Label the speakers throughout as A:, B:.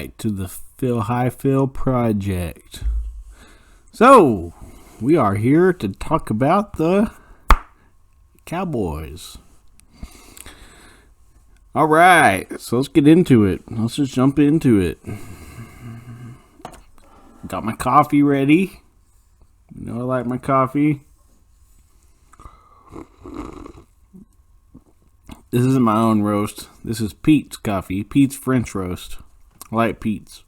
A: back to the Highfill project. So, we are here to talk about the Cowboys. Alright, so let's get into it. Let's just jump into it. Got my coffee ready. You know I like my coffee. This isn't my own roast. This is Pete's coffee. Pete's French roast. I like Pete's.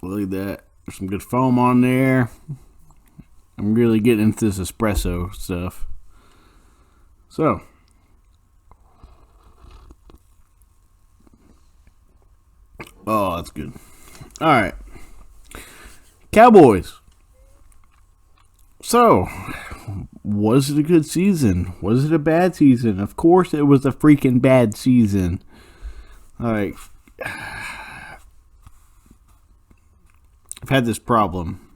A: Look at that. There's some good foam on there. I'm really getting into this espresso stuff. So. Oh, that's good. Alright. Cowboys. So, was it a good season? Was it a bad season? Of course it was a freaking bad season. Like, I've had this problem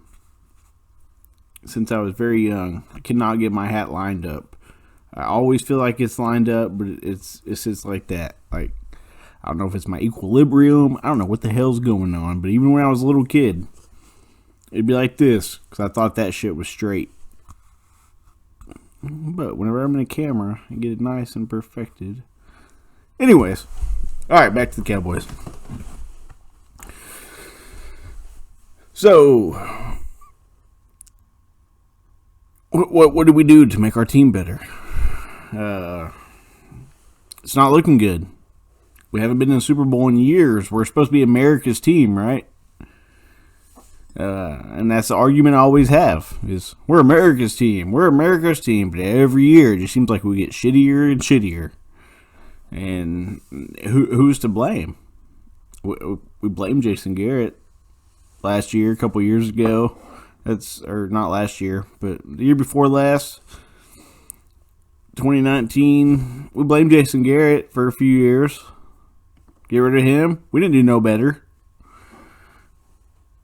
A: since I was very young. I cannot get my hat lined up. I always feel like it's lined up, but it's just like that. Like, I don't know if it's my equilibrium. I don't know what the hell's going on. But even when I was a little kid, it'd be like this, because I thought that shit was straight. But whenever I'm in a camera, I get it nice and perfected. Anyways, alright, back to the Cowboys. So, what do we do to make our team better? It's not looking good. We haven't been in the Super Bowl in years. We're supposed to be America's team, right? And that's the argument I always have, is we're America's team. We're America's team. But every year, it just seems like we get shittier and shittier. And who's to blame? We blame Jason Garrett last year, a couple years ago. Or not last year, but the year before last, 2019. We blamed Jason Garrett for a few years. Get rid of him. We didn't do no better.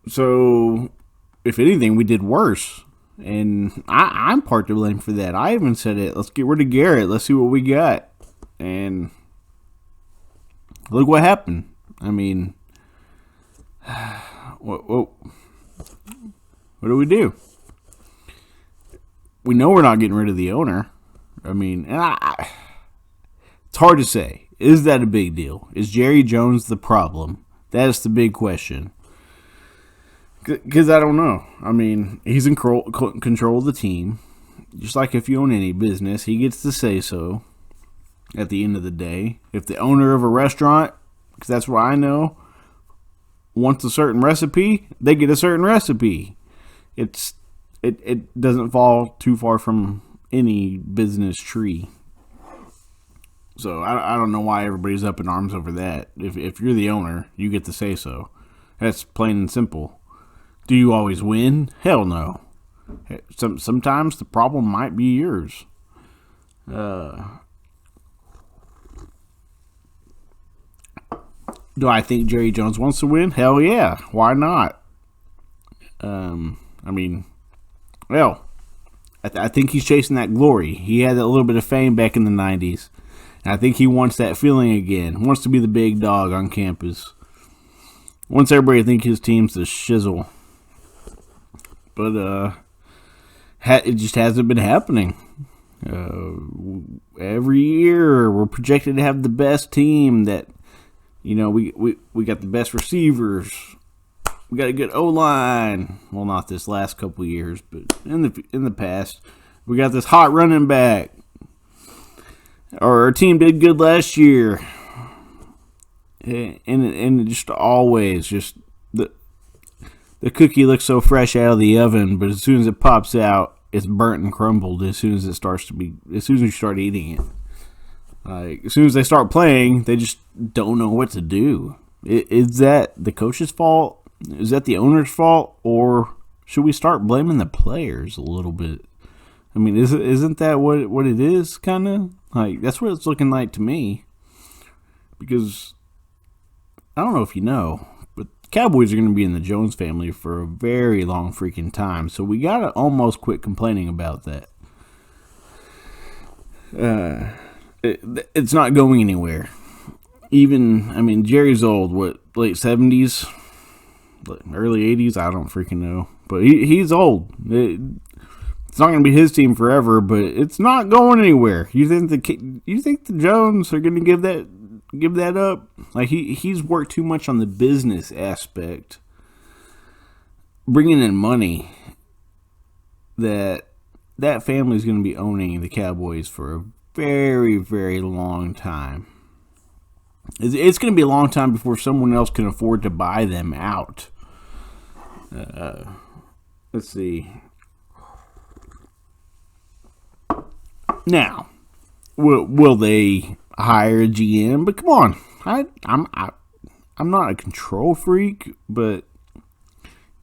A: So, if anything, we did worse. And I'm part to blame for that. I even said it. Let's get rid of Garrett. Let's see what we got. And look what happened. I mean, what do we do? We know we're not getting rid of the owner. I mean, it's hard to say. Is that a big deal? Is Jerry Jones the problem? That is the big question. Because I don't know. I mean, he's in control of the team. Just like if you own any business, he gets to say so at the end of the day. If the owner of a restaurant, because that's what I know, wants a certain recipe, they get a certain recipe. It doesn't fall too far from any business tree. So I don't know why everybody's up in arms over that. If you're the owner, you get to say so. That's plain and simple. Do you always win? Hell no. Sometimes the problem might be yours. Do I think Jerry Jones wants to win? Hell yeah. Why not? I mean, well, I think he's chasing that glory. He had that little bit of fame back in the 90s. And I think he wants that feeling again. Wants to be the big dog on campus. Wants everybody to think his team's the shizzle. But it just hasn't been happening. Every year we're projected to have the best team. That, you know, we got the best receivers. We got a good O-line. Well, not this last couple of years, but in the past, we got this hot running back. Our team did good last year, and just always the cookie looks so fresh out of the oven, but as soon as it pops out, it's burnt and crumbled. As soon as you start eating it, like as soon as they start playing, they just don't know what to do. Is that the coach's fault? Is that the owner's fault, or should we start blaming the players a little bit? I mean, isn't that what it is? Kind of like that's what it's looking like to me. Because I don't know if you know, but Cowboys are going to be in the Jones family for a very long freaking time. So we got to almost quit complaining about that. It's not going anywhere. even, I mean, Jerry's old, what, late 70s, early 80s? I don't freaking know. But he's old. It's not going to be his team forever, but it's not going anywhere. You think the Jones are going to give that up? Like, he's worked too much on the business aspect, bringing in money, that family's going to be owning the Cowboys for a very, very long time. It's going to be a long time before someone else can afford to buy them out. Let's see. Now, will they hire a GM? But come on, I'm not a control freak, but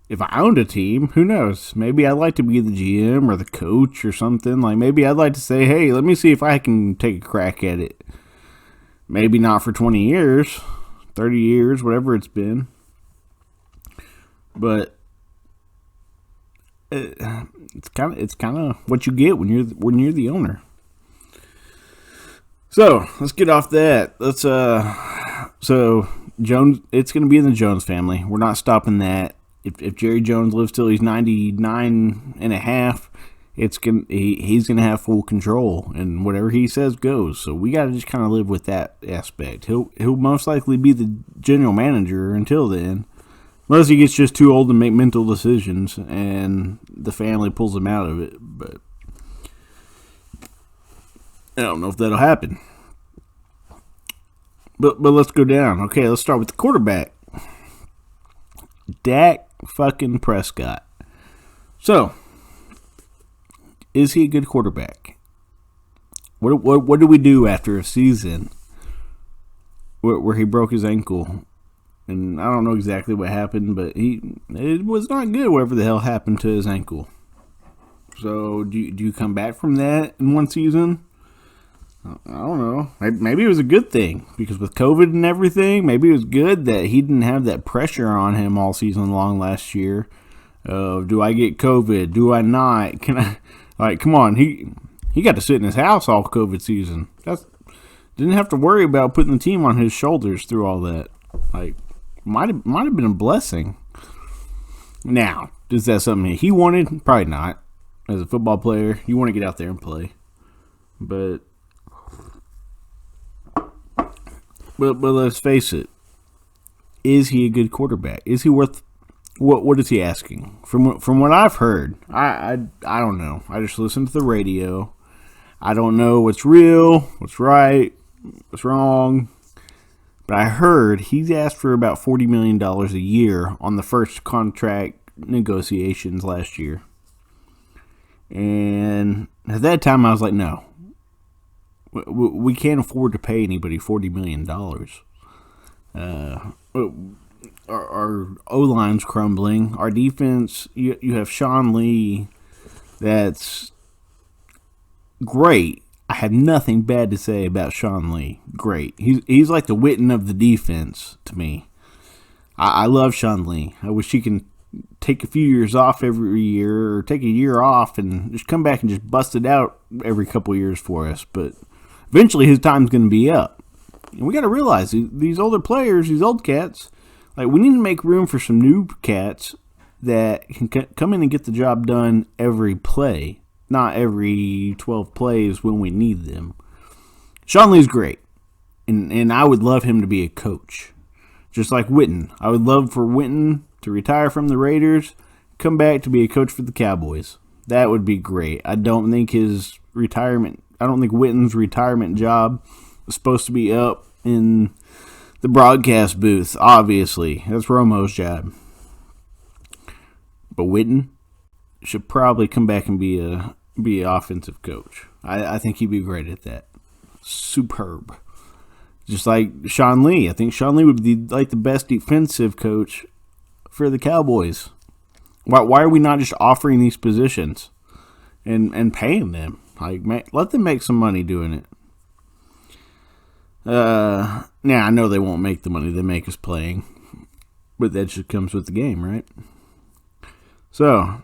A: if I owned a team, who knows? Maybe I'd like to be the GM or the coach or something. Like, maybe I'd like to say, hey, let me see if I can take a crack at it. Maybe not for 20 years, 30 years, whatever it's been. But it's kind of what you get when you're the owner. So let's get off that. So Jones, it's going to be in the Jones family. We're not stopping that. If Jerry Jones lives till he's 99 and a half, he's gonna have full control, and whatever he says goes. So we got to just kind of live with that aspect. He'll most likely be the general manager until then, unless he gets just too old to make mental decisions and the family pulls him out of it. But I don't know if that'll happen. But let's go down. Okay, let's start with the quarterback, Dak fucking Prescott. So, is he a good quarterback? What do we do after a season where he broke his ankle? And I don't know exactly what happened, but it was not good whatever the hell happened to his ankle. So, do you come back from that in one season? I don't know. Maybe it was a good thing, because with COVID and everything, maybe it was good that he didn't have that pressure on him all season long last year. Do I get COVID? Do I not? Can I? Like, come on. He got to sit in his house all COVID season. Didn't have to worry about putting the team on his shoulders through all that. Like, might have been a blessing. Now, is that something he wanted? Probably not. As a football player, you want to get out there and play. But let's face it. Is he a good quarterback? Is he worth what is he asking? From what I've heard, I don't know. I just listen to the radio. I don't know what's real, what's right, what's wrong. But I heard he's asked for about $40 million a year on the first contract negotiations last year. And at that time, I was like, no. We can't afford to pay anybody $40 million. Our O-line's crumbling. Our defense, you have Sean Lee, that's great. I have nothing bad to say about Sean Lee. Great. He's like the Witten of the defense to me. I love Sean Lee. I wish he can take a few years off every year, or take a year off and just come back and just bust it out every couple of years for us. But eventually his time's going to be up. And we got to realize these older players, these old cats, like, we need to make room for some new cats that can come in and get the job done every play, not every 12 plays when we need them. Sean Lee's great, and I would love him to be a coach, just like Witten. I would love for Witten to retire from the Raiders, come back to be a coach for the Cowboys. That would be great. I don't think Witten's retirement job is supposed to be up in the broadcast booth, obviously. That's Romo's job. But Witten should probably come back and be an offensive coach. I think he'd be great at that. Superb. Just like Sean Lee. I think Sean Lee would be like the best defensive coach for the Cowboys. Why are we not just offering these positions and paying them? Like, let them make some money doing it. Now, I know they won't make the money they make us playing, but that just comes with the game, right? So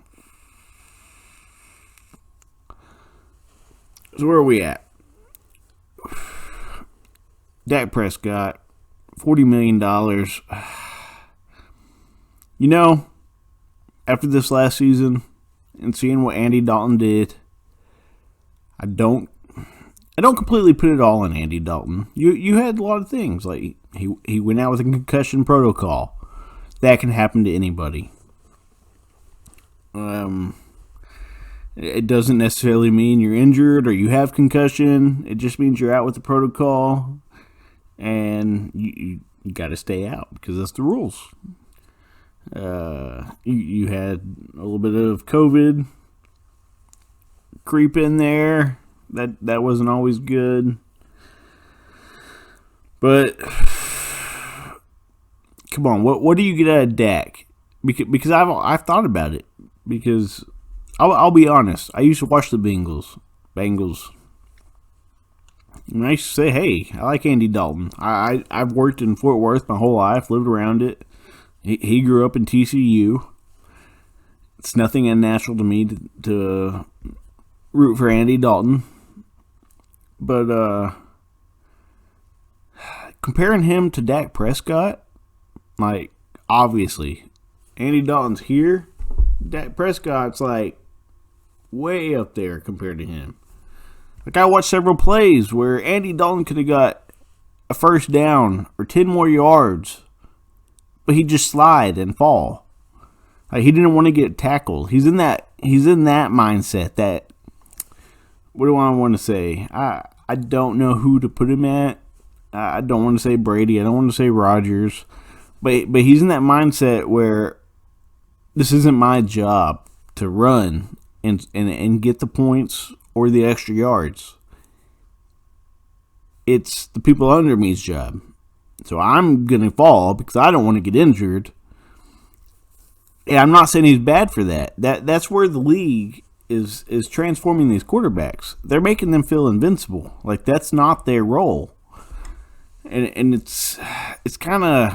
A: where are we at? Dak Prescott, $40 million. You know, after this last season and seeing what Andy Dalton did, I don't completely put it all on Andy Dalton. You had a lot of things. Like he went out with a concussion protocol. That can happen to anybody. It doesn't necessarily mean you're injured or you have concussion. It just means you're out with the protocol, and you got to stay out because that's the rules. You had a little bit of COVID creep in there. That wasn't always good. But come on, what do you get out of Dak? Because I've thought about it. Because I'll be honest, I used to watch the Bengals. And I used to say, hey, I like Andy Dalton. I've worked in Fort Worth my whole life, lived around it. He grew up in TCU. It's nothing unnatural to me to root for Andy Dalton. But comparing him to Dak Prescott, like, obviously, Andy Dalton's here. Dak Prescott's, like, way up there compared to him. Like, I watched several plays where Andy Dalton could have got a first down or 10 more yards, but he'd just slide and fall. Like, he didn't want to get tackled. He's in that mindset that, what do I want to say? I don't know who to put him at. I don't want to say Brady. I don't want to say Rodgers. But he's in that mindset where this isn't my job to run and get the points or the extra yards. It's the people under me's job. So I'm going to fall because I don't want to get injured. And I'm not saying he's bad for that. That's where the league is transforming these quarterbacks. They're making them feel invincible. Like, that's not their role. And it's kind of...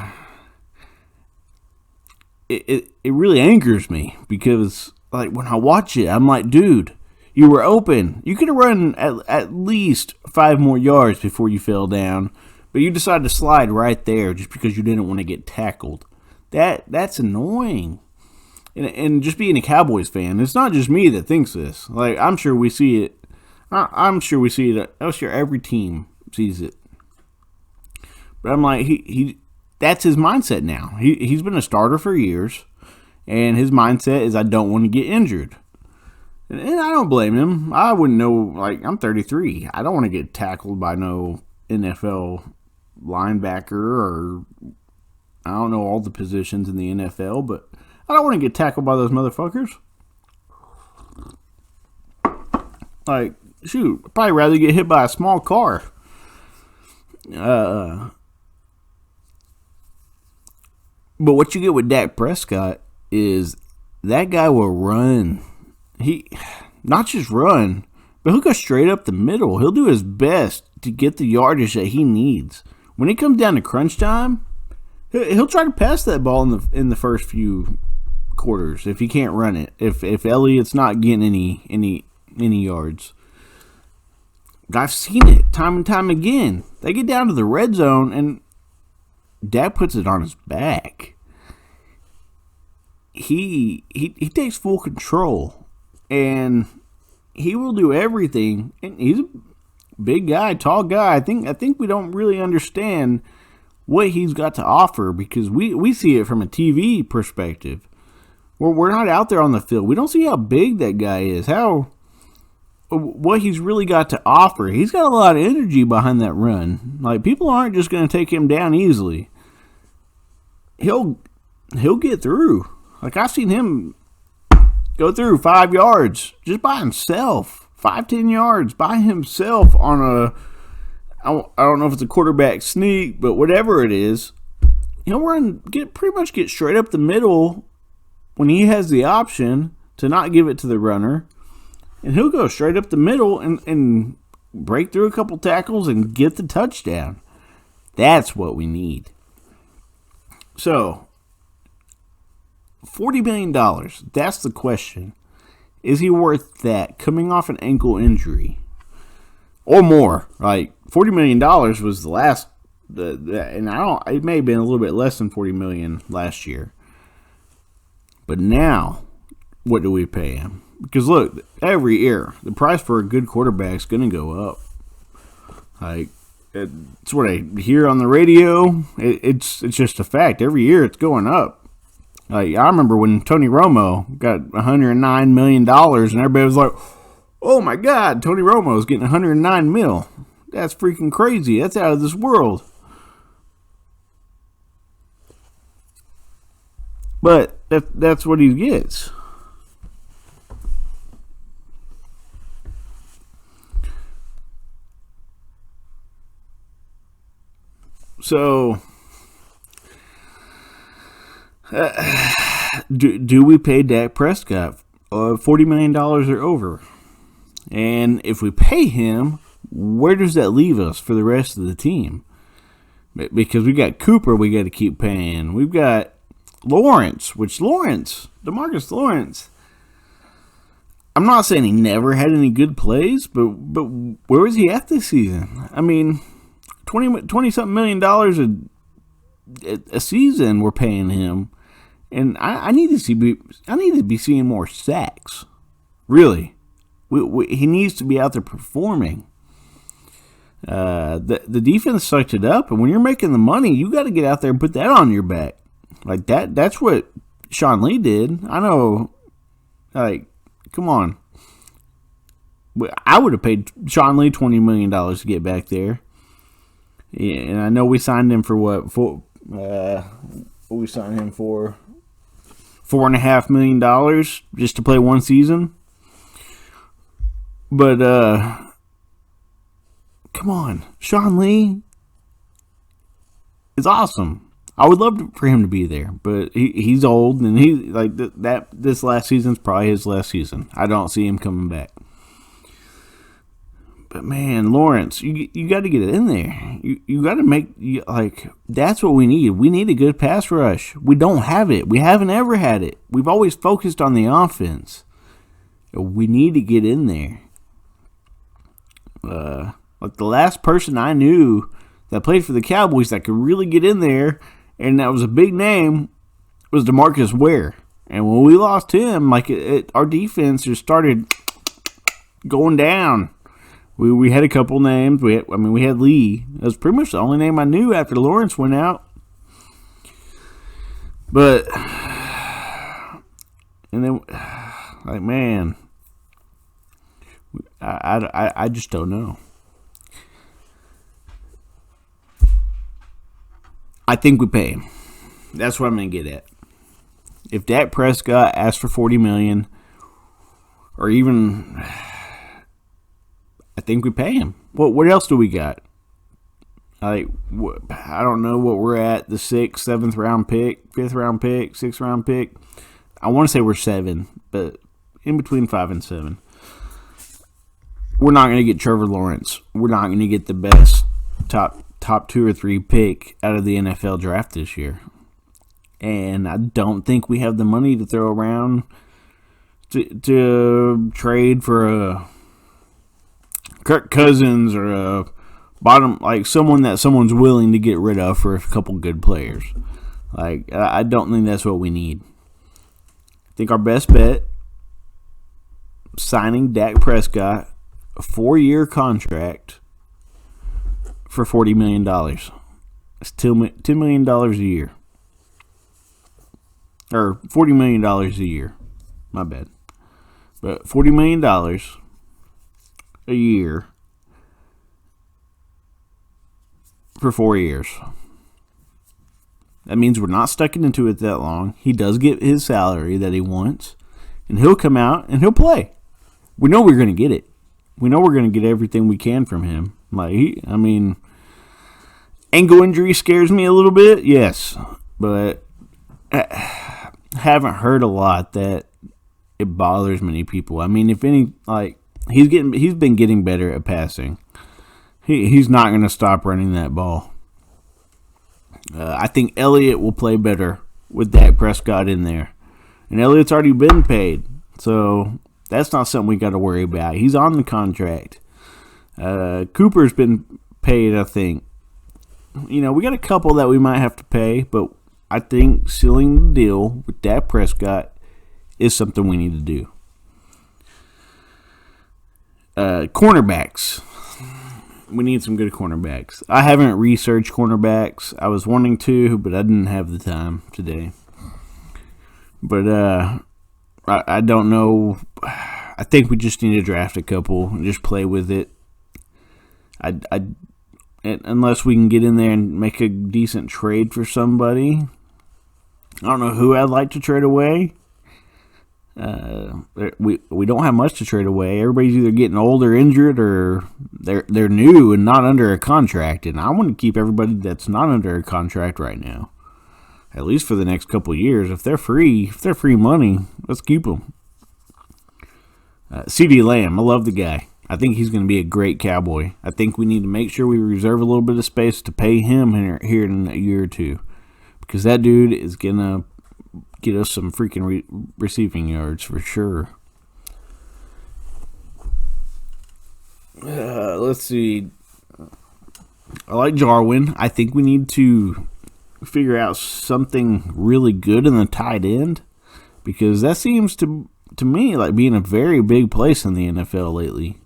A: It really angers me because, like, when I watch it, I'm like, dude, you were open. You could have run at least 5 more yards before you fell down, but you decided to slide right there just because you didn't want to get tackled. That's annoying. And just being a Cowboys fan, it's not just me that thinks this. Like, I'm sure we see it. I'm sure we see it. I'm sure every team sees it. But I'm like, that's his mindset now. He's been a starter for years, and his mindset is I don't want to get injured. And I don't blame him. I wouldn't know, like, I'm 33. I don't want to get tackled by no NFL linebacker or I don't know all the positions in the NFL, but I don't want to get tackled by those motherfuckers. Like, shoot, I'd probably rather get hit by a small car. But what you get with Dak Prescott is that guy will run. He not just run, but he'll go straight up the middle. He'll do his best to get the yardage that he needs. When it comes down to crunch time, he'll try to pass that ball in the first few quarters if he can't run it. If Elliott's not getting any yards. I've seen it time and time again. They get down to the red zone and Dak puts it on his back. He takes full control, and he will do everything. And he's a big guy, tall guy. I think we don't really understand what he's got to offer because we see it from a TV perspective. We're not out there on the field. We don't see how big that guy is. What he's really got to offer. He's got a lot of energy behind that run. Like, people aren't just going to take him down easily. He'll get through. Like, I've seen him go through 5 yards just by himself. 5-10 yards by himself on I don't know if it's a quarterback sneak, but whatever it is, he'll pretty much get straight up the middle when he has the option to not give it to the runner. And he'll go straight up the middle and break through a couple tackles and get the touchdown. That's what we need. So, $40 million, that's the question. Is he worth that coming off an ankle injury? Or more. Like, $40 million was the last And I don't. It may have been a little bit less than $40 million last year, but now, what do we pay him? Because look, every year the price for a good quarterback is going to go up. Like, it's what I hear on the radio. It's just a fact. Every year it's going up. Like, I remember when Tony Romo got $109 million, and everybody was like, "Oh my God, Tony Romo is getting 109 mil. That's freaking crazy. That's out of this world." But that's what he gets. So, do we pay Dak Prescott $40 million or over? And if we pay him, where does that leave us for the rest of the team? Because we got Cooper we got to keep paying. We've got DeMarcus Lawrence, I'm not saying he never had any good plays, but where was he at this season? I mean, $20-something million a season we're paying him, and I need to be seeing more sacks. Really, he needs to be out there performing. The defense sucked it up, and when you're making the money, you got to get out there and put that on your back. Like that's what Sean Lee did. I know, like, come on. I would have paid Sean Lee $20 million to get back there. Yeah, and I know we signed him for what? We signed him for $4.5 million just to play one season. But come on, Sean Lee is awesome. I would love for him to be there, but he's old, and he like that. This last season's probably his last season. I don't see him coming back. But man, Lawrence, you got to get it in there. You got to make that's what we need. We need a good pass rush. We don't have it. We haven't ever had it. We've always focused on the offense. We need to get in there. Like the last person I knew that played for the Cowboys that could really get in there, and that was a big name, was DeMarcus Ware. And when we lost him, our defense just started going down. We had a couple names. We had Lee. That was pretty much the only name I knew after Lawrence went out. But, and then, like, man, I just don't know. I think we pay him. That's what I'm going to get at. If Dak Prescott asks for $40 million, or even, I think we pay him. What else do we got? I don't know what we're at. The 6th, 7th round pick, 5th round pick, 6th round pick. I want to say we're 7, but in between 5 and 7. We're not going to get Trevor Lawrence. We're not going to get the best top 2 or 3 pick out of the NFL draft this year. And I don't think we have the money to throw around to trade for a Kirk Cousins or a bottom, like someone's willing to get rid of for a couple good players. Like, I don't think that's what we need. I think our best bet, signing Dak Prescott, a 4-year contract for $40 million. It's $10 million a year. Or $40 million a year. My bad. But $40 million a year for 4 years. That means we're not stuck into it that long. He does get his salary that he wants, and he'll come out and he'll play. We know we're going to get it. We know we're going to get everything we can from him. Ankle injury scares me a little bit, yes, but I haven't heard a lot that it bothers many people. I mean, if any, he's been getting better at passing. He's not going to stop running that ball. I think Elliott will play better with Dak Prescott in there, and Elliott's already been paid, so that's not something we got to worry about. He's on the contract. Cooper's been paid, I think. we got a couple that we might have to pay, but I think sealing the deal with Dak Prescott is something we need to do. Cornerbacks. We need some good cornerbacks. I haven't researched cornerbacks. I was wanting to, but I didn't have the time today. But I don't know. I think we just need to draft a couple and just play with it. Unless we can get in there and make a decent trade for somebody. I don't know who I'd like to trade away. We don't have much to trade away. Everybody's either getting old or injured, or they're new and not under a contract. And I want to keep everybody that's not under a contract right now, at least for the next couple of years. If they're free money, let's keep them. CD Lamb, I love the guy. I think he's going to be a great Cowboy. I think we need to make sure we reserve a little bit of space to pay him here in a year or two, because that dude is going to get us some freaking receiving yards for sure. Let's see. I like Jarwin. I think we need to figure out something really good in the tight end, because that seems to me like being a very big place in the NFL lately.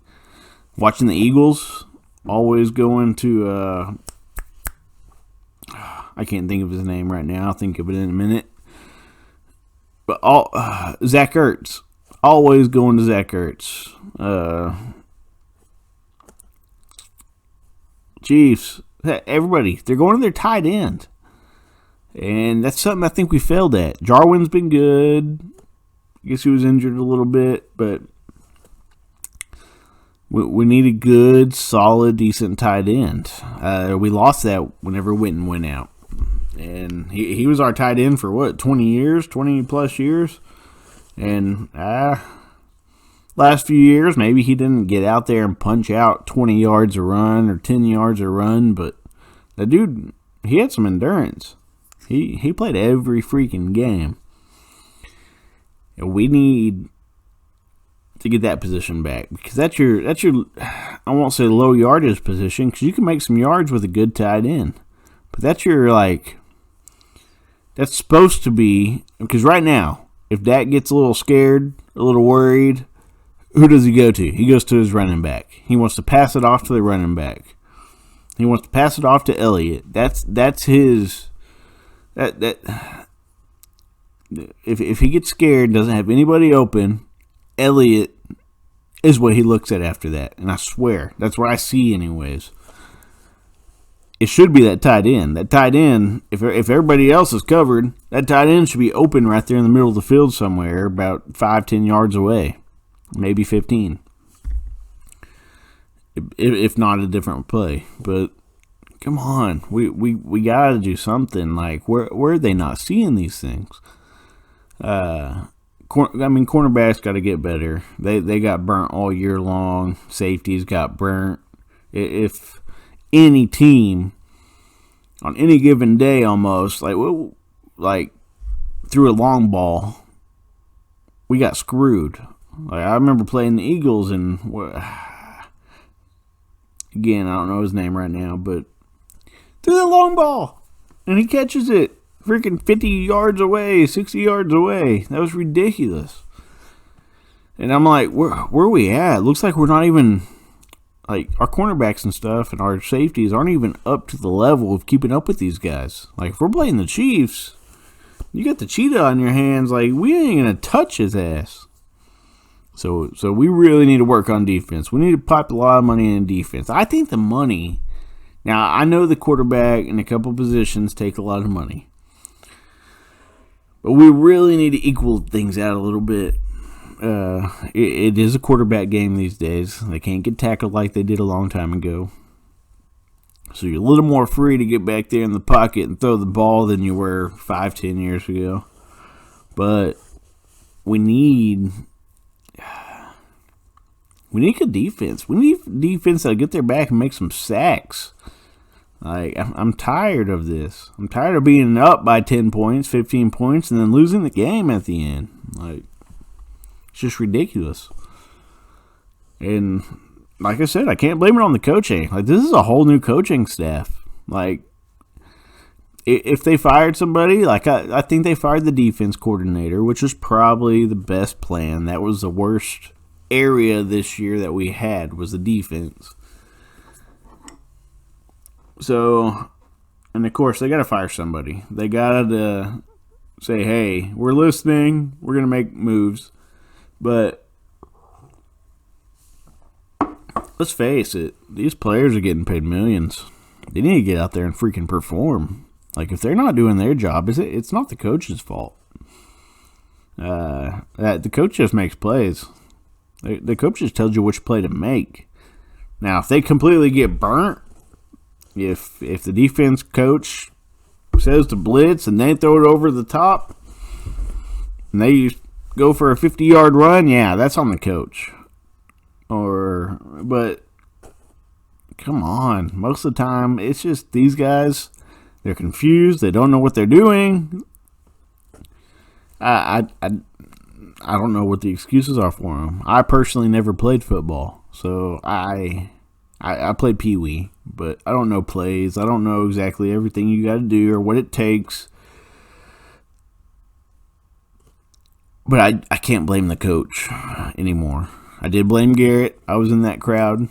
A: Watching the Eagles, always going to I can't think of his name right now. I'll think of it in a minute. But Zach Ertz, always going to Zach Ertz. Chiefs, everybody, they're going to their tight end. And that's something I think we failed at. Jarwin's been good. I guess he was injured a little bit, but we need a good, solid, decent tight end. We lost that whenever Witten went out. And he was our tight end for 20 years, 20 plus years. And last few years, maybe he didn't get out there and punch out 20 yards a run or 10 yards a run, but that dude, he had some endurance. He played every freaking game. And we need to get that position back, because that's your I won't say low yardage position, because you can make some yards with a good tight end. But that's that's supposed to be, because right now, if Dak gets a little scared, a little worried, who does he go to? He goes to his running back. He wants to pass it off to the running back. He wants to pass it off to Elliott. That's his. If he gets scared, doesn't have anybody open, Elliott is what he looks at after that. And I swear, that's what I see anyways. It should be that tight end. That tight end, if everybody else is covered, that tight end should be open right there in the middle of the field somewhere, about 5-10 yards away, maybe 15. If not a different play. But come on, we got to do something. Like, where are they not seeing these things? Cornerbacks got to get better. They got burnt all year long. Safeties got burnt. If any team on any given day, almost like threw a long ball, we got screwed. Like, I remember playing the Eagles, and again, I don't know his name right now, but threw the long ball and he catches it freaking 50 yards away, 60 yards away. That was ridiculous. And I'm like, where are we at? It looks like we're not even, like, our cornerbacks and stuff and our safeties aren't even up to the level of keeping up with these guys. Like, if we're playing the Chiefs, you got the cheetah on your hands, like, we ain't going to touch his ass. So we really need to work on defense. We need to pipe a lot of money in defense. I think the money, now I know the quarterback and a couple positions take a lot of money, but we really need to equal things out a little bit. It is a quarterback game these days. They can't get tackled like they did a long time ago. So you're a little more free to get back there in the pocket and throw the ball than you were 5-10 years ago. But we need good defense. We need defense that'll get their back and make some sacks. Like, I'm tired of this. I'm tired of being up by 10 points, 15 points, and then losing the game at the end. Like, it's just ridiculous. And like I said, I can't blame it on the coaching. Like, this is a whole new coaching staff. Like, if they fired somebody, like I think they fired the defense coordinator, which was probably the best plan. That was the worst area this year that we had, was the defense. So, and of course, they got to fire somebody. They got to say, hey, we're listening. We're going to make moves. But let's face it, these players are getting paid millions. They need to get out there and freaking perform. Like, if they're not doing their job, it's not the coach's fault. The coach just makes plays. The coach just tells you which play to make. Now, if they completely get burnt, if the defense coach says to blitz and they throw it over the top and they go for a 50-yard run, yeah, that's on the coach. But come on, most of the time it's just these guys, they're confused, they don't know what they're doing. I don't know what the excuses are for them. I personally never played football, so I played Pee-wee, but I don't know plays. I don't know exactly everything you got to do or what it takes. But I can't blame the coach anymore. I did blame Garrett. I was in that crowd.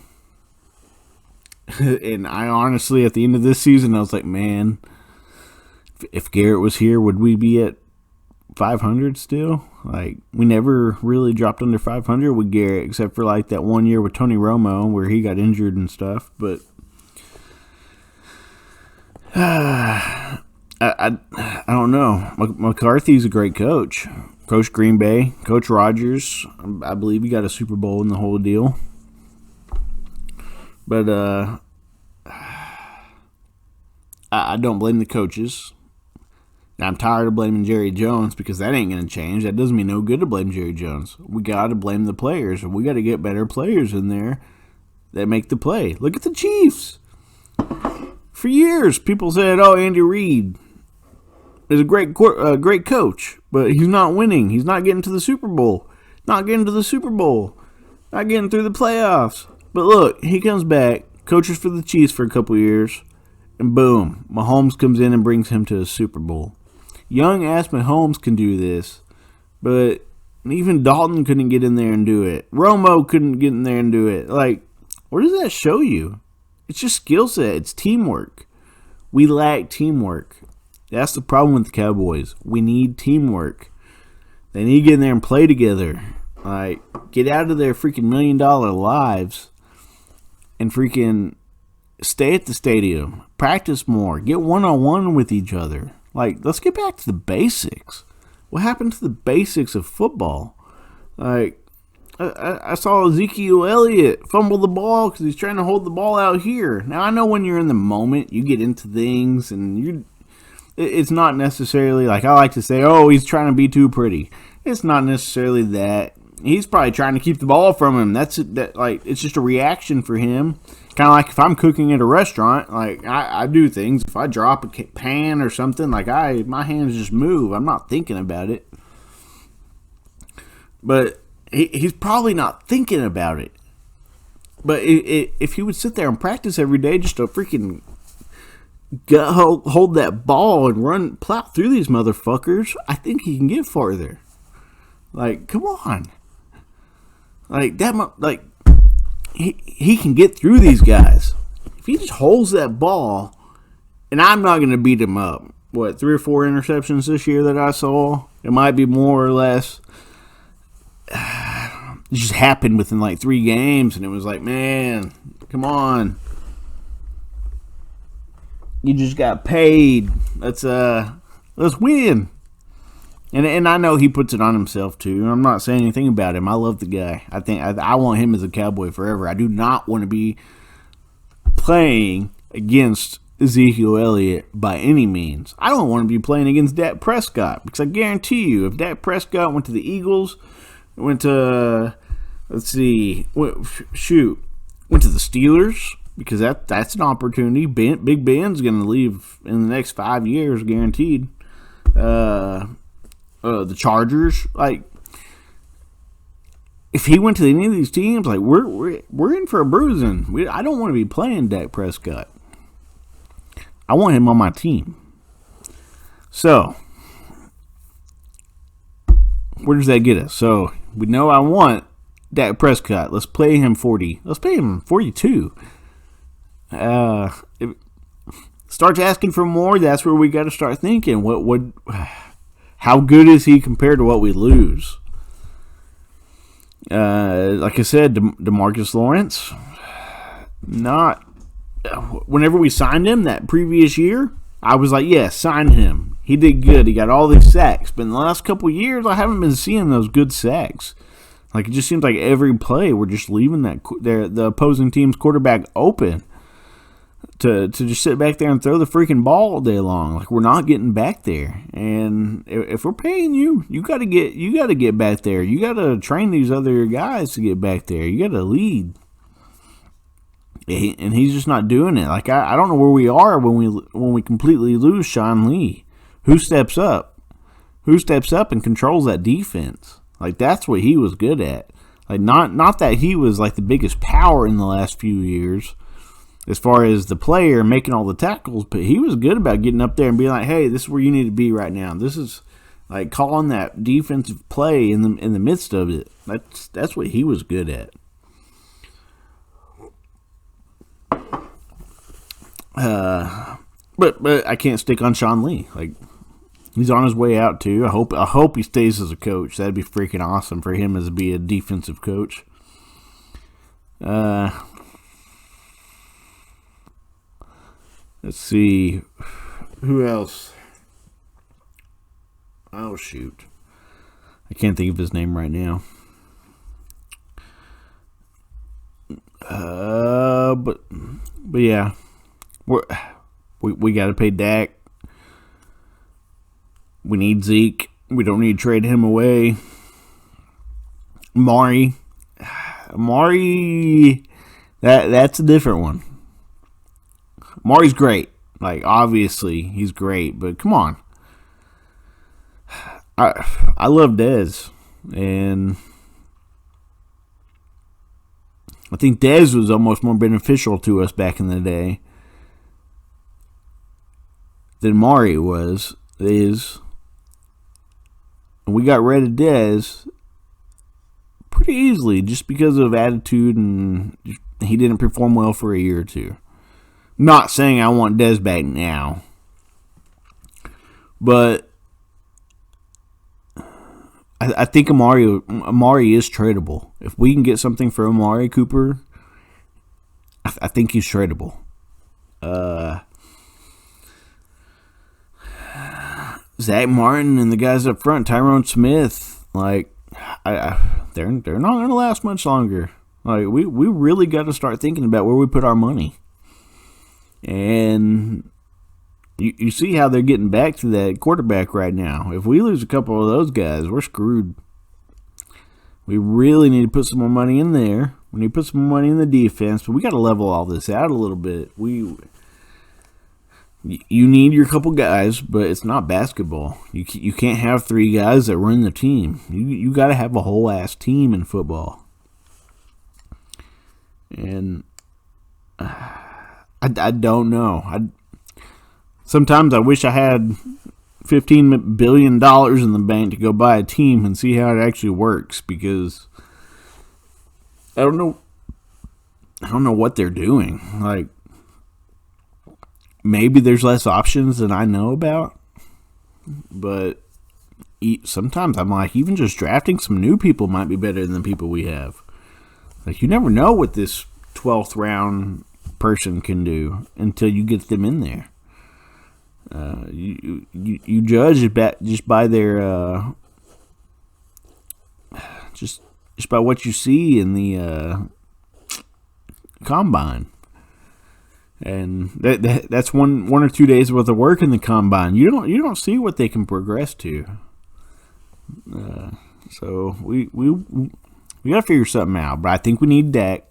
A: And I honestly, at the end of this season, I was like, man, if Garrett was here, would we be at 500 still? Like, we never really dropped under 500 with Garrett, except for like that one year with Tony Romo where he got injured and stuff. But I don't know. McCarthy's a great coach. Coach Green Bay, Coach Rodgers. I believe he got a Super Bowl in the whole deal. But I don't blame the coaches. I'm tired of blaming Jerry Jones because that ain't going to change. That doesn't mean no good to blame Jerry Jones. We got to blame the players, and we got to get better players in there that make the play. Look at the Chiefs. For years, people said, oh, Andy Reid is a great coach, but he's not winning. He's not getting to the Super Bowl. Not getting to the Super Bowl. Not getting through the playoffs. But look, he comes back, coaches for the Chiefs for a couple years, and boom, Mahomes comes in and brings him to a Super Bowl. Young-ass Mahomes can do this, but even Dalton couldn't get in there and do it. Romo couldn't get in there and do it. Like, what does that show you? It's just skill set. It's teamwork. We lack teamwork. That's the problem with the Cowboys. We need teamwork. They need to get in there and play together. Like, get out of their freaking $1 million lives and freaking stay at the stadium. Practice more. Get one-on-one with each other. Like, let's get back to the basics. What happened to the basics of football? Like, I saw Ezekiel Elliott fumble the ball because he's trying to hold the ball out here. Now, I know when you're in the moment, you get into things, and it's not necessarily, like I like to say, oh, he's trying to be too pretty. It's not necessarily that. He's probably trying to keep the ball from him. It's just a reaction for him. Kind of like if I'm cooking at a restaurant, like I do things. If I drop a pan or something, like my hands just move. I'm not thinking about it. But he's probably not thinking about it. But if he would sit there and practice every day just to freaking hold that ball and plow through these motherfuckers, I think he can get farther. Like, come on. Like, he can get through these guys. If he just holds that ball, and I'm not going to beat him up. What, 3 or 4 interceptions this year that I saw? It might be more or less. It just happened within like 3 games, and it was like, man, come on. You just got paid. Let's win. And I know he puts it on himself too. I'm not saying anything about him. I love the guy. I want him as a Cowboy forever. I do not want to be playing against Ezekiel Elliott by any means. I don't want to be playing against Dak Prescott because I guarantee you, if Dak Prescott went to the Eagles, went to went to the Steelers, because that's an opportunity. Big Ben's going to leave in the next 5 years, guaranteed. The Chargers, like, if he went to any of these teams, like, we're in for a bruising. I don't want to be playing Dak Prescott. I want him on my team. So, where does that get us? So, we know I want Dak Prescott. Let's pay him 40. Let's pay him 42. If it starts asking for more, that's where we got to start thinking. How good is he compared to what we lose? Like I said, DeMarcus Lawrence, not. Whenever we signed him that previous year, I was like, yes, sign him. He did good. He got all these sacks. But in the last couple of years, I haven't been seeing those good sacks. Like, it just seems like every play we're just leaving the opposing team's quarterback open to just sit back there and throw the freaking ball all day long. Like, we're not getting back there. And if we're paying you, you got to get back there. You got to train these other guys to get back there. You got to lead. And he's just not doing it. Like, I don't know where we are when we completely lose Sean Lee. Who steps up? Who steps up and controls that defense? Like, that's what he was good at. Like, not that he was like the biggest power in the last few years as far as the player making all the tackles, but he was good about getting up there and being like, hey, this is where you need to be right now. This is like calling that defensive play in the midst of it. That's what he was good at. But I can't stick on Sean Lee. Like, he's on his way out too. I hope he stays as a coach. That'd be freaking awesome for him as to be a defensive coach. Let's see, who else? Oh shoot, I can't think of his name right now. But yeah. We got to pay Dak. We need Zeke. We don't need to trade him away. Amari, that's a different one. Amari's great. Like, obviously, he's great. But come on. I love Dez. And I think Dez was almost more beneficial to us back in the day than Mari is. And we got rid of Dez pretty easily just because of attitude, and he didn't perform well for a year or two. Not saying I want Dez back now, but I think Amari is tradable. If we can get something for Amari Cooper, I think he's tradable. Zach Martin and the guys up front, Tyrone Smith, like, they're not going to last much longer. Like, we really got to start thinking about where we put our money. And you see how they're getting back to that quarterback right now. If we lose a couple of those guys, we're screwed. We really need to put some more money in there. We need to put some more money in the defense, but we got to level all this out a little bit. You need your couple guys, but it's not basketball. You can't have three guys that run the team. You got to have a whole ass team in football. And I don't know. Sometimes I wish I had $15 billion in the bank to go buy a team and see how it actually works, because I don't know what they're doing. Like, maybe there's less options than I know about, but sometimes I'm like, even just drafting some new people might be better than the people we have. Like, you never know what this 12th round person can do until you get them in there. You judge just by their just by what you see in the combine. And that's one or 2 days worth of work in the combine. You don't see what they can progress to. So we gotta figure something out. But I think we need Dak.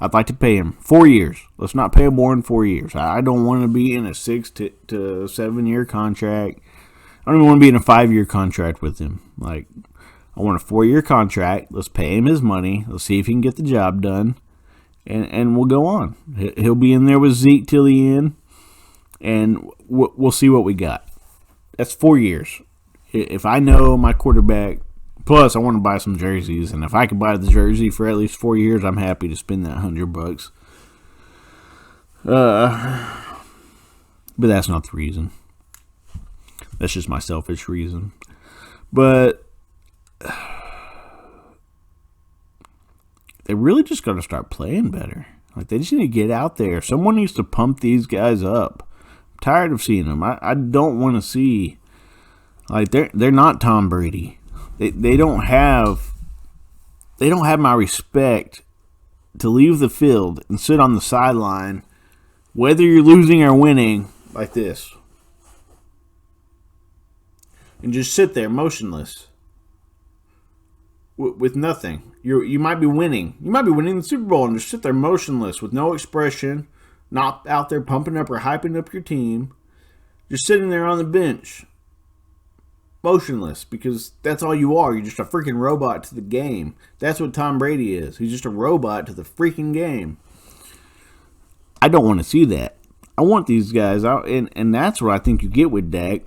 A: I'd like to pay him 4 years. Let's not pay him more than 4 years. I don't want to be in a 6 to 7 year contract. I don't even want to be in a 5-year contract with him. Like, I want a 4-year contract. Let's pay him his money. Let's see if he can get the job done. And we'll go on. He'll be in there with Zeke till the end, and we'll see what we got. That's 4 years. If I know my quarterback, plus I want to buy some jerseys, and if I could buy the jersey for at least 4 years, I'm happy to spend that $100. But that's not the reason. That's just my selfish reason. But they really just got to start playing better. Like, they just need to get out there. Someone needs to pump these guys up. I'm tired of seeing them. I don't want to see, like, they're not Tom Brady. They don't have my respect to leave the field and sit on the sideline, whether you're losing or winning, like this, and just sit there motionless with nothing. You might be winning. You might be winning the Super Bowl and just sit there motionless with no expression, not out there pumping up or hyping up your team, just sitting there on the bench, motionless, because that's all you are. You're just a freaking robot to the game. That's what Tom Brady is. He's just a robot to the freaking game. I don't want to see that. I want these guys out, and that's what I think you get with Dak,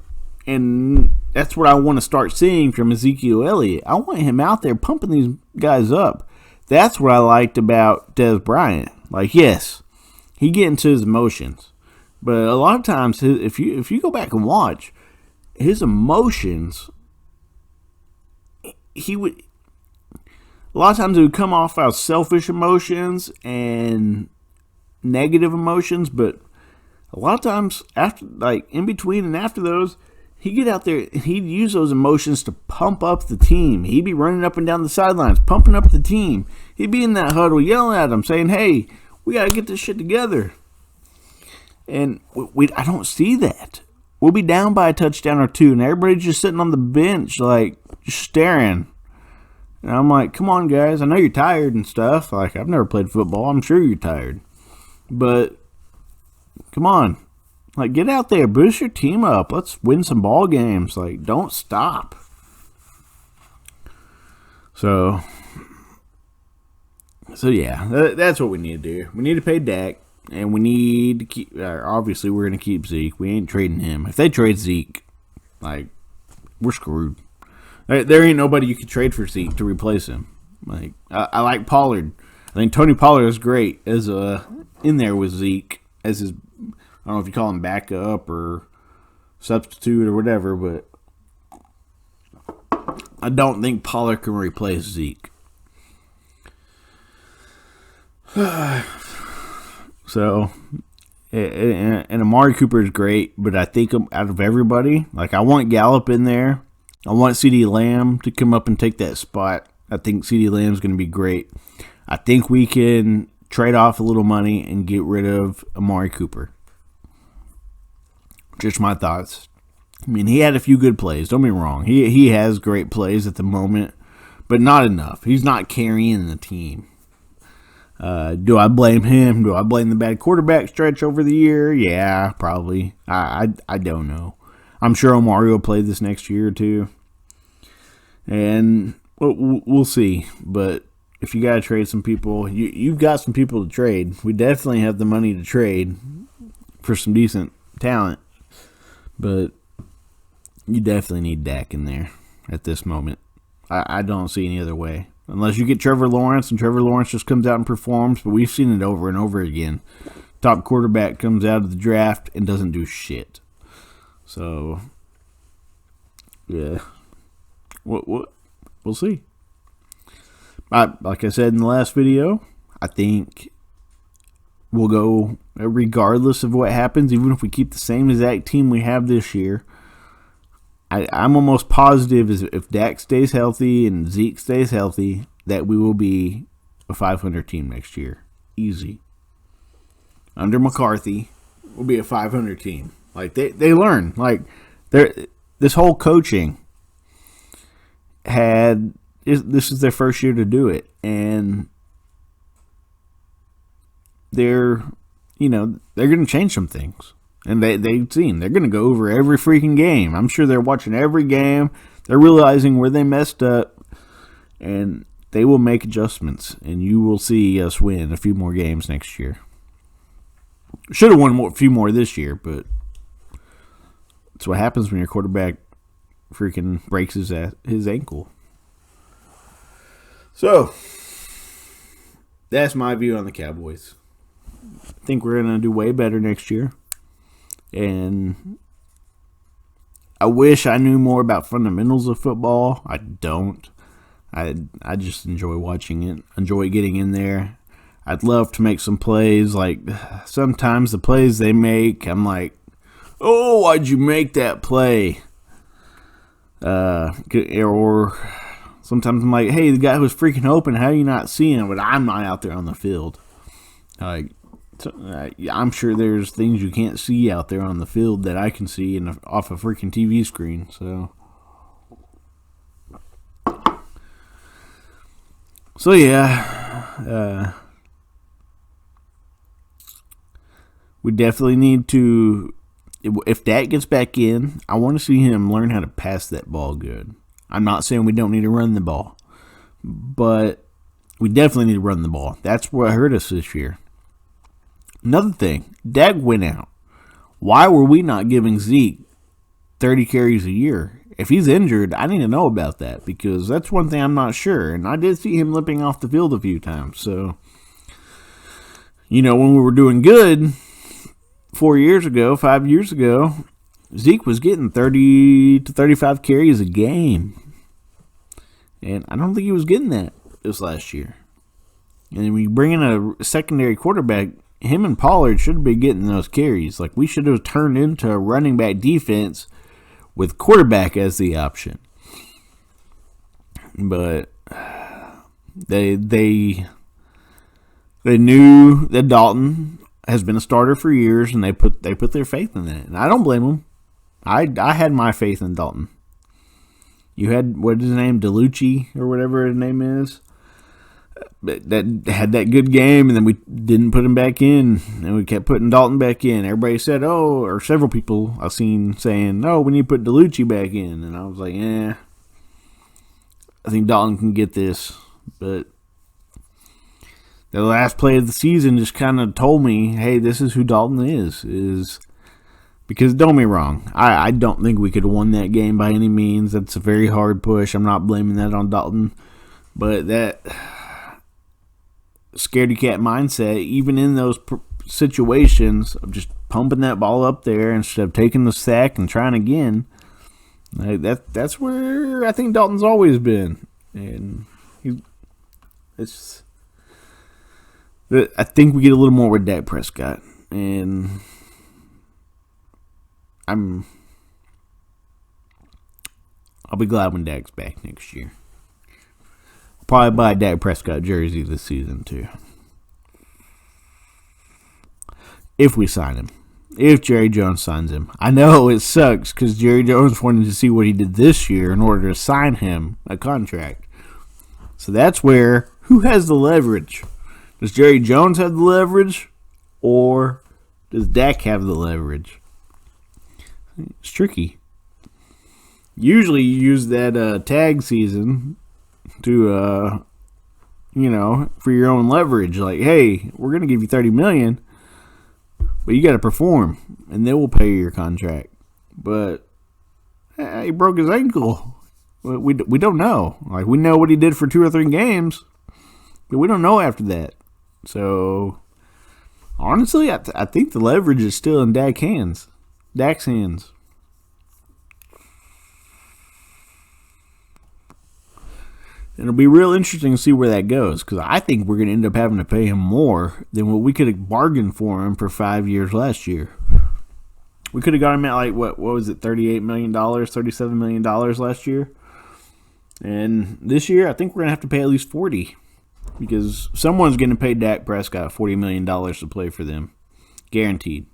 A: and that's what I want to start seeing from Ezekiel Elliott. I want him out there pumping these guys up. That's what I liked about Dez Bryant. Like, yes, he get into his emotions, but a lot of times, if you go back and watch his emotions, he would, a lot of times it would come off as selfish emotions and negative emotions, but a lot of times after, like, in between and after those, he'd get out there and he'd use those emotions to pump up the team. He'd be running up and down the sidelines, pumping up the team. He'd be in that huddle yelling at them, saying, hey, we got to get this shit together. And I don't see that. We'll be down by a touchdown or two, and everybody's just sitting on the bench, like, just staring. And I'm like, come on, guys. I know you're tired and stuff. Like, I've never played football. I'm sure you're tired. But come on. Like, get out there. Boost your team up. Let's win some ball games. Like, don't stop. So yeah, that's what we need to do. We need to pay Dak, and we need to keep, obviously, we're going to keep Zeke. We ain't trading him. If they trade Zeke, like, we're screwed. There ain't nobody you could trade for Zeke to replace him. Like, I like Pollard. I think Tony Pollard is great as in there with Zeke as his, I don't know if you call him backup or substitute or whatever, but I don't think Pollard can replace Zeke. So, and Amari Cooper is great, but I think out of everybody, like, I want Gallup in there. I want CeeDee Lamb to come up and take that spot. I think CeeDee Lamb's going to be great. I think we can trade off a little money and get rid of Amari Cooper. Just my thoughts. I mean, he had a few good plays. Don't be wrong. He has great plays at the moment, but not enough. He's not carrying the team. Do I blame him? Do I blame the bad quarterback stretch over the year? Yeah, probably. I don't know. I'm sure Omari will play this next year or two. And we'll see. But if you got to trade some people, you've got some people to trade. We definitely have the money to trade for some decent talent. But you definitely need Dak in there at this moment. I don't see any other way. Unless you get Trevor Lawrence, and Trevor Lawrence just comes out and performs. But we've seen it over and over again. Top quarterback comes out of the draft and doesn't do shit. So, yeah. We'll see. Like I said in the last video, I think we'll go regardless of what happens, even if we keep the same exact team we have this year. I'm almost positive if Dak stays healthy and Zeke stays healthy, that we will be a 500 team next year. Easy. Under McCarthy, we'll be a 500 team. Like, they learn. Like, this whole coaching this is their first year to do it. And they're going to change some things. And they've seen. They're going to go over every freaking game. I'm sure they're watching every game. They're realizing where they messed up. And they will make adjustments. And you will see us win a few more games next year. Should have won a few more this year, but That's what happens when your quarterback freaking breaks his ankle. So, that's my view on the Cowboys. I think we're going to do way better next year. And I wish I knew more about fundamentals of football. I don't. I just enjoy watching it, enjoy getting in there. I'd love to make some plays. Like, sometimes the plays they make, I'm like, oh, why'd you make that play? Or sometimes I'm like, hey, the guy was freaking open. How do you not see him? But I'm not out there on the field. Like, I'm sure there's things you can't see out there on the field that I can see off a freaking TV screen. So yeah, we definitely need to. If Dak gets back in, I want to see him learn how to pass that ball good. I'm not saying we don't need to run the ball, but we definitely need to run the ball. That's what hurt us this year. Another thing, Dak went out. Why were we not giving Zeke 30 carries a year? If he's injured, I need to know about that, because that's one thing I'm not sure. And I did see him limping off the field a few times. So, when we were doing good 5 years ago, Zeke was getting 30 to 35 carries a game. And I don't think he was getting that this last year. And when you bring in a secondary quarterback, him and Pollard should have been getting those carries. Like, we should have turned into a running back defense with quarterback as the option. But they knew that Dalton has been a starter for years, and they put their faith in that. And I don't blame them. I had my faith in Dalton. You had, what is his name, DeLucci or whatever his name is, that had that good game, and then we didn't put him back in, and we kept putting Dalton back in. Everybody said, or several people I've seen saying, we need to put DeLucci back in, and I was like, I think Dalton can get this. But the last play of the season just kind of told me, hey, this is who Dalton is because don't get me wrong, I don't think we could have won that game by any means. That's a very hard push. I'm not blaming that on Dalton, but that scaredy cat mindset, even in those situations of just pumping that ball up there instead of taking the sack and trying again, that's where I think Dalton's always been. And I think we get a little more with Dak Prescott, and I'll be glad when Dak's back next year. Probably buy a Dak Prescott jersey this season, too. If we sign him. If Jerry Jones signs him. I know it sucks because Jerry Jones wanted to see what he did this year in order to sign him a contract. So that's where, who has the leverage? Does Jerry Jones have the leverage? Or does Dak have the leverage? It's tricky. Usually you use that tag season to, for your own leverage. Like, hey, we're going to give you $30 million, but you got to perform, and then we'll pay you your contract. But he broke his ankle. We don't know. Like, we know what he did for 2 or 3 games, but we don't know after that. So, honestly, I think the leverage is still in Dak's hands. It'll be real interesting to see where that goes, because I think we're going to end up having to pay him more than what we could have bargained for him for 5 years last year. We could have got him at, like, what was it, $38 million, $37 million last year? And this year, I think we're going to have to pay at least $40, because someone's going to pay Dak Prescott $40 million to play for them. Guaranteed.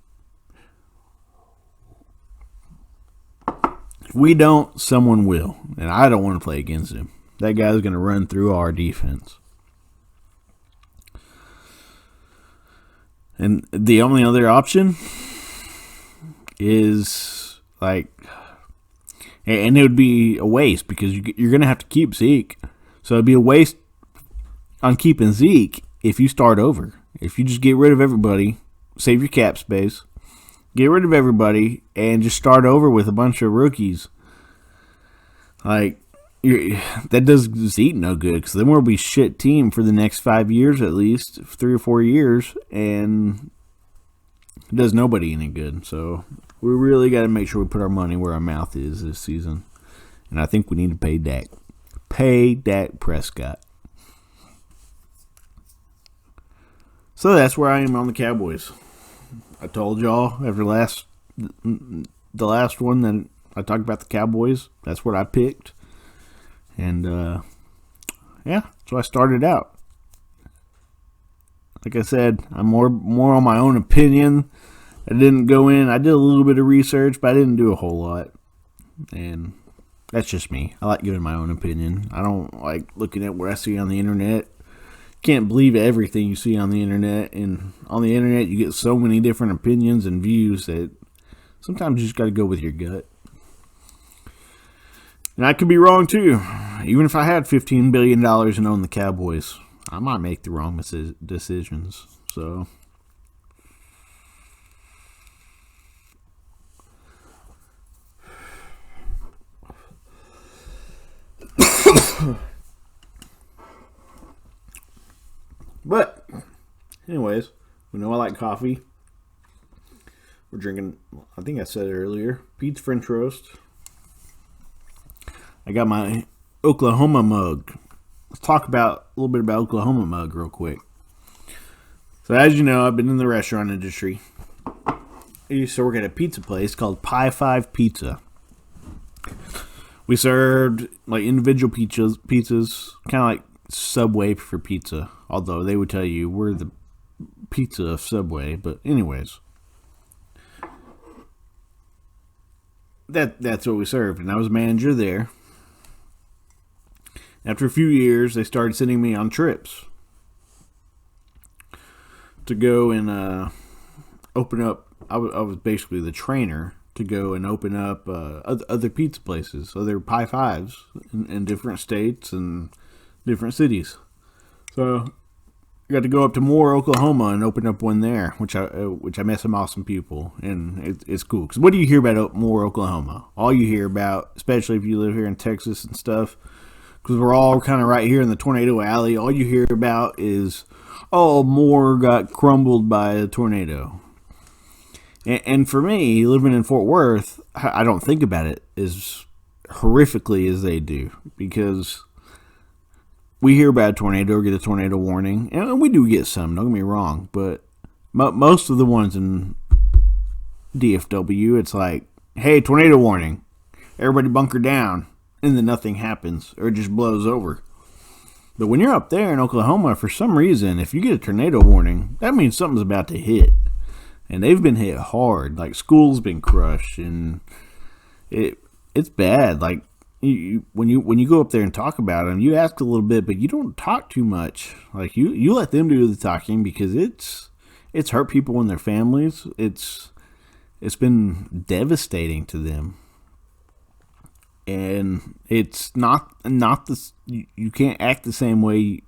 A: If we don't, someone will, and I don't want to play against him. That guy's going to run through our defense. And the only other option is, like, and it would be a waste because you're going to have to keep Zeke. So it'd be a waste on keeping Zeke if you start over. If you just get rid of everybody, save your cap space, Get rid of everybody and just start over with a bunch of rookies. Like, that does Zeke no good, because then we'll be shit team for the next 5 years at least, 3 or 4 years, and it does nobody any good. So we really got to make sure we put our money where our mouth is this season. And I think we need to pay Dak. Pay Dak Prescott. So that's where I am on the Cowboys. I told y'all after the last one that I talked about the Cowboys. That's what I picked. And, yeah, so I started out. Like I said, I'm more on my own opinion. I didn't go in. I did a little bit of research, but I didn't do a whole lot. And that's just me. I like giving my own opinion. I don't like looking at what I see on the internet. Can't believe everything you see on the internet. And on the internet, you get so many different opinions and views that sometimes you just got to go with your gut. And I could be wrong, too. Even if I had $15 billion and owned the Cowboys, I might make the wrong decisions. So, but, anyways, we know I like coffee. We're drinking, I think I said it earlier, Pete's French Roast. I got my Oklahoma mug. Let's talk a little bit about Oklahoma mug real quick. So as you know, I've been in the restaurant industry. I used to work at a pizza place called Pie 5 Pizza. We served like individual pizzas, kind of like Subway for pizza. Although they would tell you we're the pizza of Subway. But anyways, that's what we served. And I was manager there. After a few years, they started sending me on trips to go and open up. I was basically the trainer to go and open up other pizza places, other Pie Fives in different states and different cities. So I got to go up to Moore, Oklahoma, and open up one there, which I met some awesome people, and it's cool. Because what do you hear about Moore, Oklahoma? All you hear about, especially if you live here in Texas and stuff, because we're all kind of right here in the tornado alley, all you hear about is, oh, Moore got crumbled by a tornado. And for me, living in Fort Worth, I don't think about it as horrifically as they do, because we hear about a tornado or get a tornado warning, and we do get some, don't get me wrong, but most of the ones in DFW, it's like, hey, tornado warning, everybody bunker down, and then nothing happens, or it just blows over. But when you're up there in Oklahoma, for some reason, if you get a tornado warning, that means something's about to hit. And they've been hit hard. Like, school's been crushed, and it's bad. Like, when you go up there and talk about them, you ask a little bit, but you don't talk too much. Like, you let them do the talking, because it's hurt people and their families. It's been devastating to them. And it's not this. You can't act the same way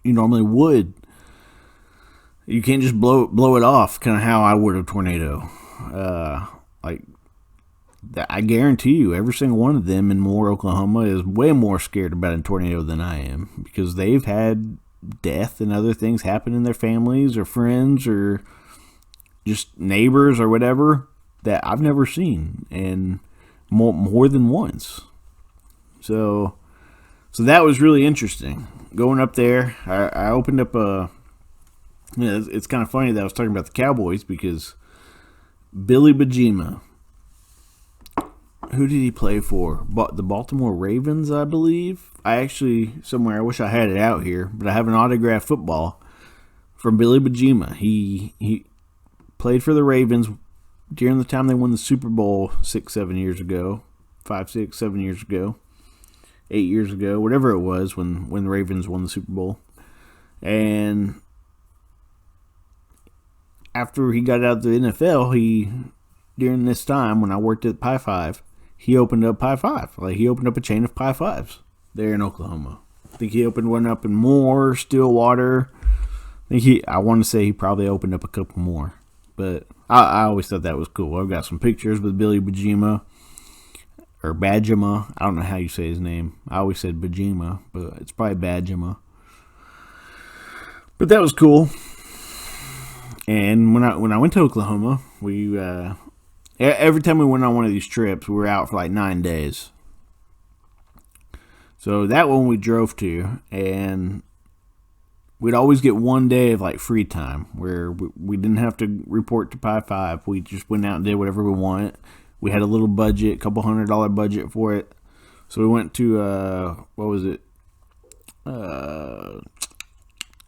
A: you normally would. You can't just blow it off, kind of how I would a tornado. Like that, I guarantee you, every single one of them in Moore, Oklahoma, is way more scared about a tornado than I am, because they've had death and other things happen in their families or friends or just neighbors or whatever that I've never seen, and more than once. So that was really interesting. Going up there, I opened up a... it's kind of funny that I was talking about the Cowboys, because Billy Bajima, who did he play for? The Baltimore Ravens, I believe. I actually, somewhere, I wish I had it out here, but I have an autographed football from Billy Bajima. He played for the Ravens during the time they won the Super Bowl 6-7 years ago. 5, 6, 7 years ago. 8 years ago. Whatever it was when the Ravens won the Super Bowl. And after he got out of the NFL, during this time when I worked at Pie 5, he opened up Pie 5. Like, he opened up a chain of Pie 5s there in Oklahoma. I think he opened one up in Moore, Stillwater. I want to say he probably opened up a couple more. But I always thought that was cool. I've got some pictures with Billy Bajima, or Bajima. I don't know how you say his name. I always said Bajima, but it's probably Bajima. But that was cool. And when I went to Oklahoma, we every time we went on one of these trips, we were out for like 9 days. So that one we drove to, and we'd always get 1 day of like free time where we didn't have to report to Pi 5. We just went out and did whatever we wanted. We had a little budget, $200 budget for it. So we went to, what was it?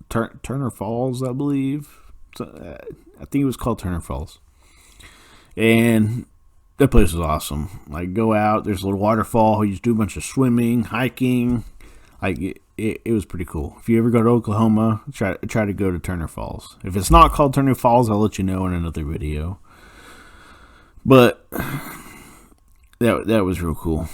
A: Turner Falls, I believe. So, I think it was called Turner Falls. And that place was awesome. Like, go out, there's a little waterfall. You just do a bunch of swimming, hiking. Like, it was pretty cool. If you ever go to Oklahoma, try to go to Turner Falls. If it's not called Turner Falls, I'll let you know in another video. But that was real cool.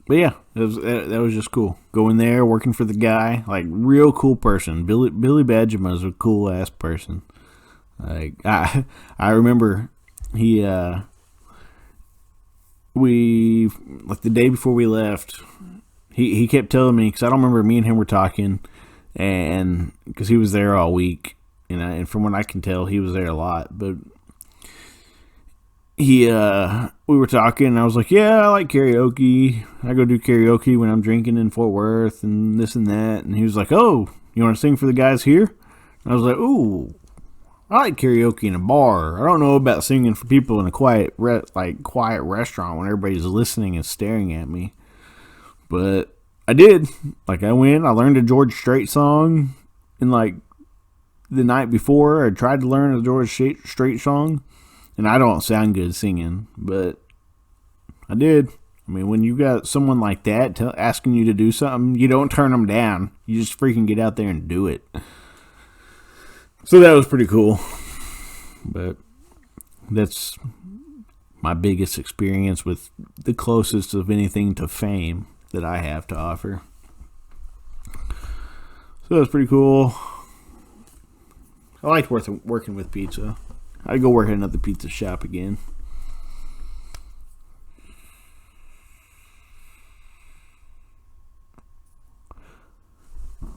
A: But yeah, that was just cool. Going there, working for the guy, like real cool person. Billy Bajima is a cool ass person. Like I remember we like the day before we left, he kept telling me, because I don't remember, me and him were talking, and because he was there all week, and from what I can tell, he was there a lot, but we were talking, and I was like, yeah, I like karaoke. I go do karaoke when I'm drinking in Fort Worth and this and that. And he was like, oh, you want to sing for the guys here? And I was like, ooh, I like karaoke in a bar. I don't know about singing for people in a quiet restaurant when everybody's listening and staring at me. But I did. Like, I went, I learned a George Strait song in like the night before. I tried to learn a George Strait song. And I don't sound good singing, but I did. I mean, when you got someone like that asking you to do something, you don't turn them down. You just freaking get out there and do it. So that was pretty cool. But that's my biggest experience with the closest of anything to fame that I have to offer. So that was pretty cool. I liked working with pizza. I'd go work at another pizza shop again.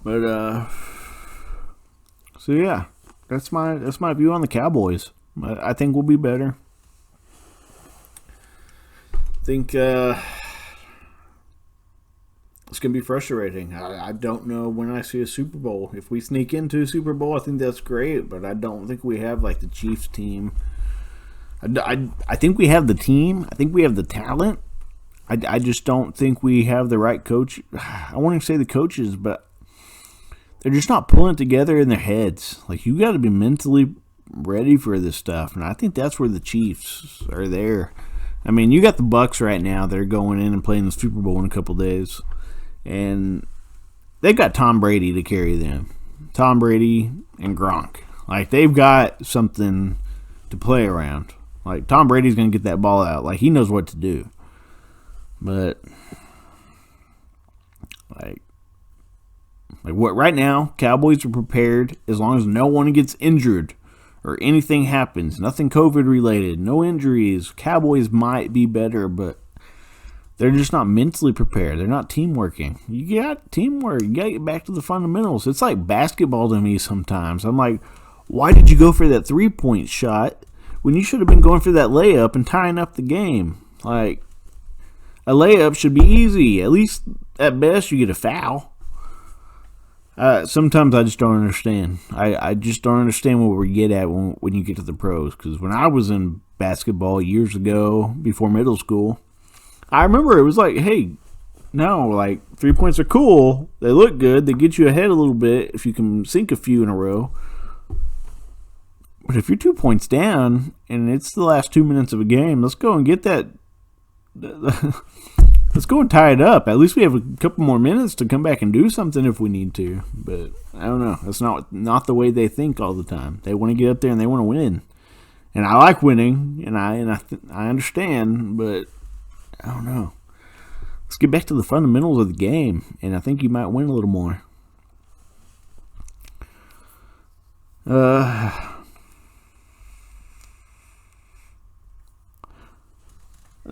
A: But so yeah, that's my view on the Cowboys. I think we'll be better. I think it's gonna be frustrating. I don't know when I see a Super Bowl. If we sneak into a Super Bowl, I think that's great, but I don't think we have like the Chiefs team. I think we have the team. I think we have the talent. I just don't think we have the right coach. I won't even say the coaches, but they're just not pulling it together in their heads. Like, you got to be mentally ready for this stuff, and I think that's where the Chiefs are there. I mean, you got the Bucks right now. They're going in and playing the Super Bowl in a couple days. And they've got Tom Brady to carry them. Tom Brady and Gronk. Like, they've got something to play around. Like, Tom Brady's going to get that ball out. Like, he knows what to do. But, like what right now, Cowboys are prepared as long as no one gets injured or anything happens. Nothing COVID related. No injuries. Cowboys might be better, but they're just not mentally prepared. They're not teamworking. You got teamwork. You got to get back to the fundamentals. It's like basketball to me sometimes. I'm like, why did you go for that three-point shot when you should have been going for that layup and tying up the game? Like, a layup should be easy. At least, at best, you get a foul. Sometimes I just don't understand. I just don't understand what we get at when you get to the pros. Because when I was in basketball years ago, before middle school, I remember it was like, hey, no, like, 3 points are cool. They look good. They get you ahead a little bit if you can sink a few in a row. But if you're 2 points down and it's the last 2 minutes of a game, let's go and get that. Let's go and tie it up. At least we have a couple more minutes to come back and do something if we need to. But I don't know. That's not the way they think all the time. They want to get up there and they want to win. And I like winning, and I understand, but I don't know. Let's get back to the fundamentals of the game, and I think you might win a little more. Let's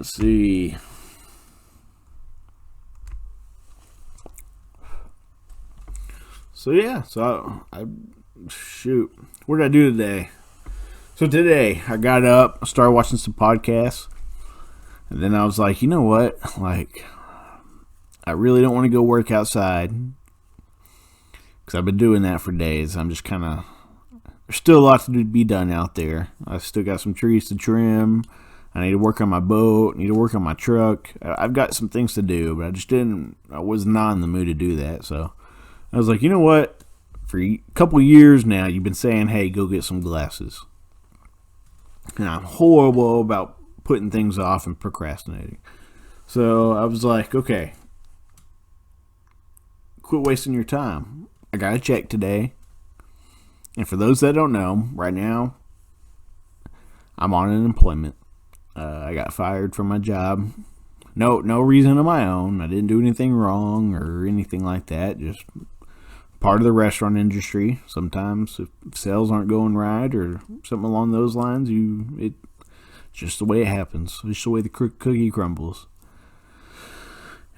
A: see. So yeah, I shoot. What did I do today? So today I got up, started watching some podcasts, and then I was like, you know what? Like, I really don't want to go work outside because I've been doing that for days. I'm just kind of, there's still a lot to be done out there. I still got some trees to trim. I need to work on my boat. I need to work on my truck. I've got some things to do, but I was not in the mood to do that. So I was like, you know what? For a couple years now, you've been saying, hey, go get some glasses. And I'm horrible about putting things off and procrastinating. So I was like, okay, quit wasting your time. I got a check today. And for those that don't know, right now, I'm on unemployment. I got fired from my job. No reason of my own. I didn't do anything wrong or anything like that. Just part of the restaurant industry. Sometimes if sales aren't going right or something along those lines, it's just the way it happens. It's just the way the cookie crumbles.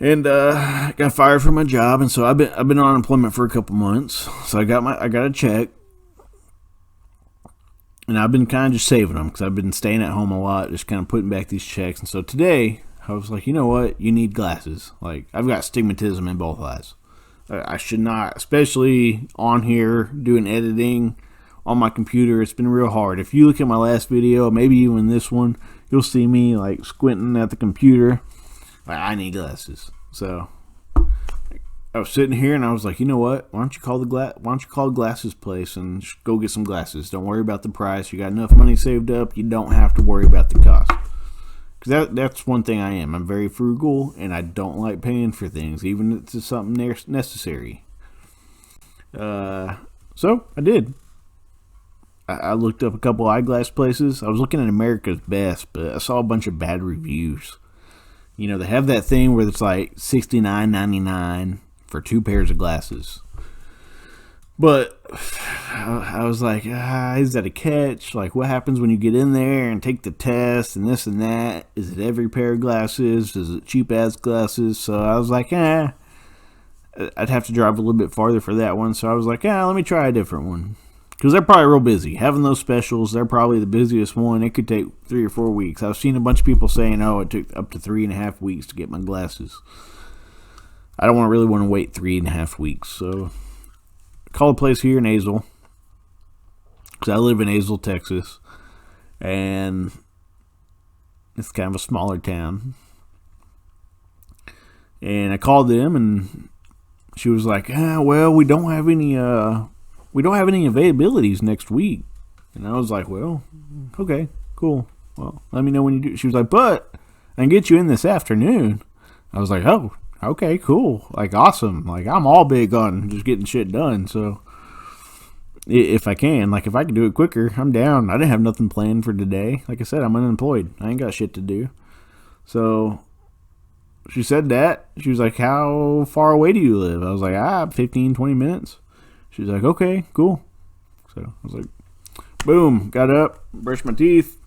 A: And got fired from my job, and so I've been on unemployment for a couple months. So I got a check. And I've been kind of just saving them because I've been staying at home a lot, just kind of putting back these checks. And so today, I was like, you know what? You need glasses. Like, I've got stigmatism in both eyes. I should not, especially on here doing editing on my computer. It's been real hard. If you look at my last video, maybe even this one, you'll see me like squinting at the computer. I need glasses. So I was sitting here and I was like, you know what? Why don't you call the glasses place and just go get some glasses? Don't worry about the price. You got enough money saved up. You don't have to worry about the cost. Because that's one thing I am. I'm very frugal and I don't like paying for things, even if it's something necessary. So I did. I looked up a couple eyeglass places. I was looking at America's Best, but I saw a bunch of bad reviews. You know, they have that thing where it's like $69.99 for 2 pairs of glasses. But I was like, is that a catch? Like, what happens when you get in there and take the test and this and that? Is it every pair of glasses? Is it cheap-ass glasses? So I was like, I'd have to drive a little bit farther for that one. So I was like, let me try a different one. Because they're probably real busy. Having those specials, they're probably the busiest one. It could take 3 or 4 weeks. I've seen a bunch of people saying, it took up to 3.5 weeks to get my glasses. I don't really want to wait 3.5 weeks. So I called a place here in Azle. Because I live in Azle, Texas. And it's kind of a smaller town. And I called them and she was like, well, we don't have any availabilities next week. And I was like, well, okay, cool. Well, let me know when you do. She was like, but I can get you in this afternoon. I was like, oh, okay, cool. Like, awesome. Like, I'm all big on just getting shit done. So if I can do it quicker, I'm down. I didn't have nothing planned for today. Like I said, I'm unemployed. I ain't got shit to do. So she said that. She was like, how far away do you live? I was like, 15, 20 minutes. She was like, okay, cool. So I was like, boom, got up, brushed my teeth,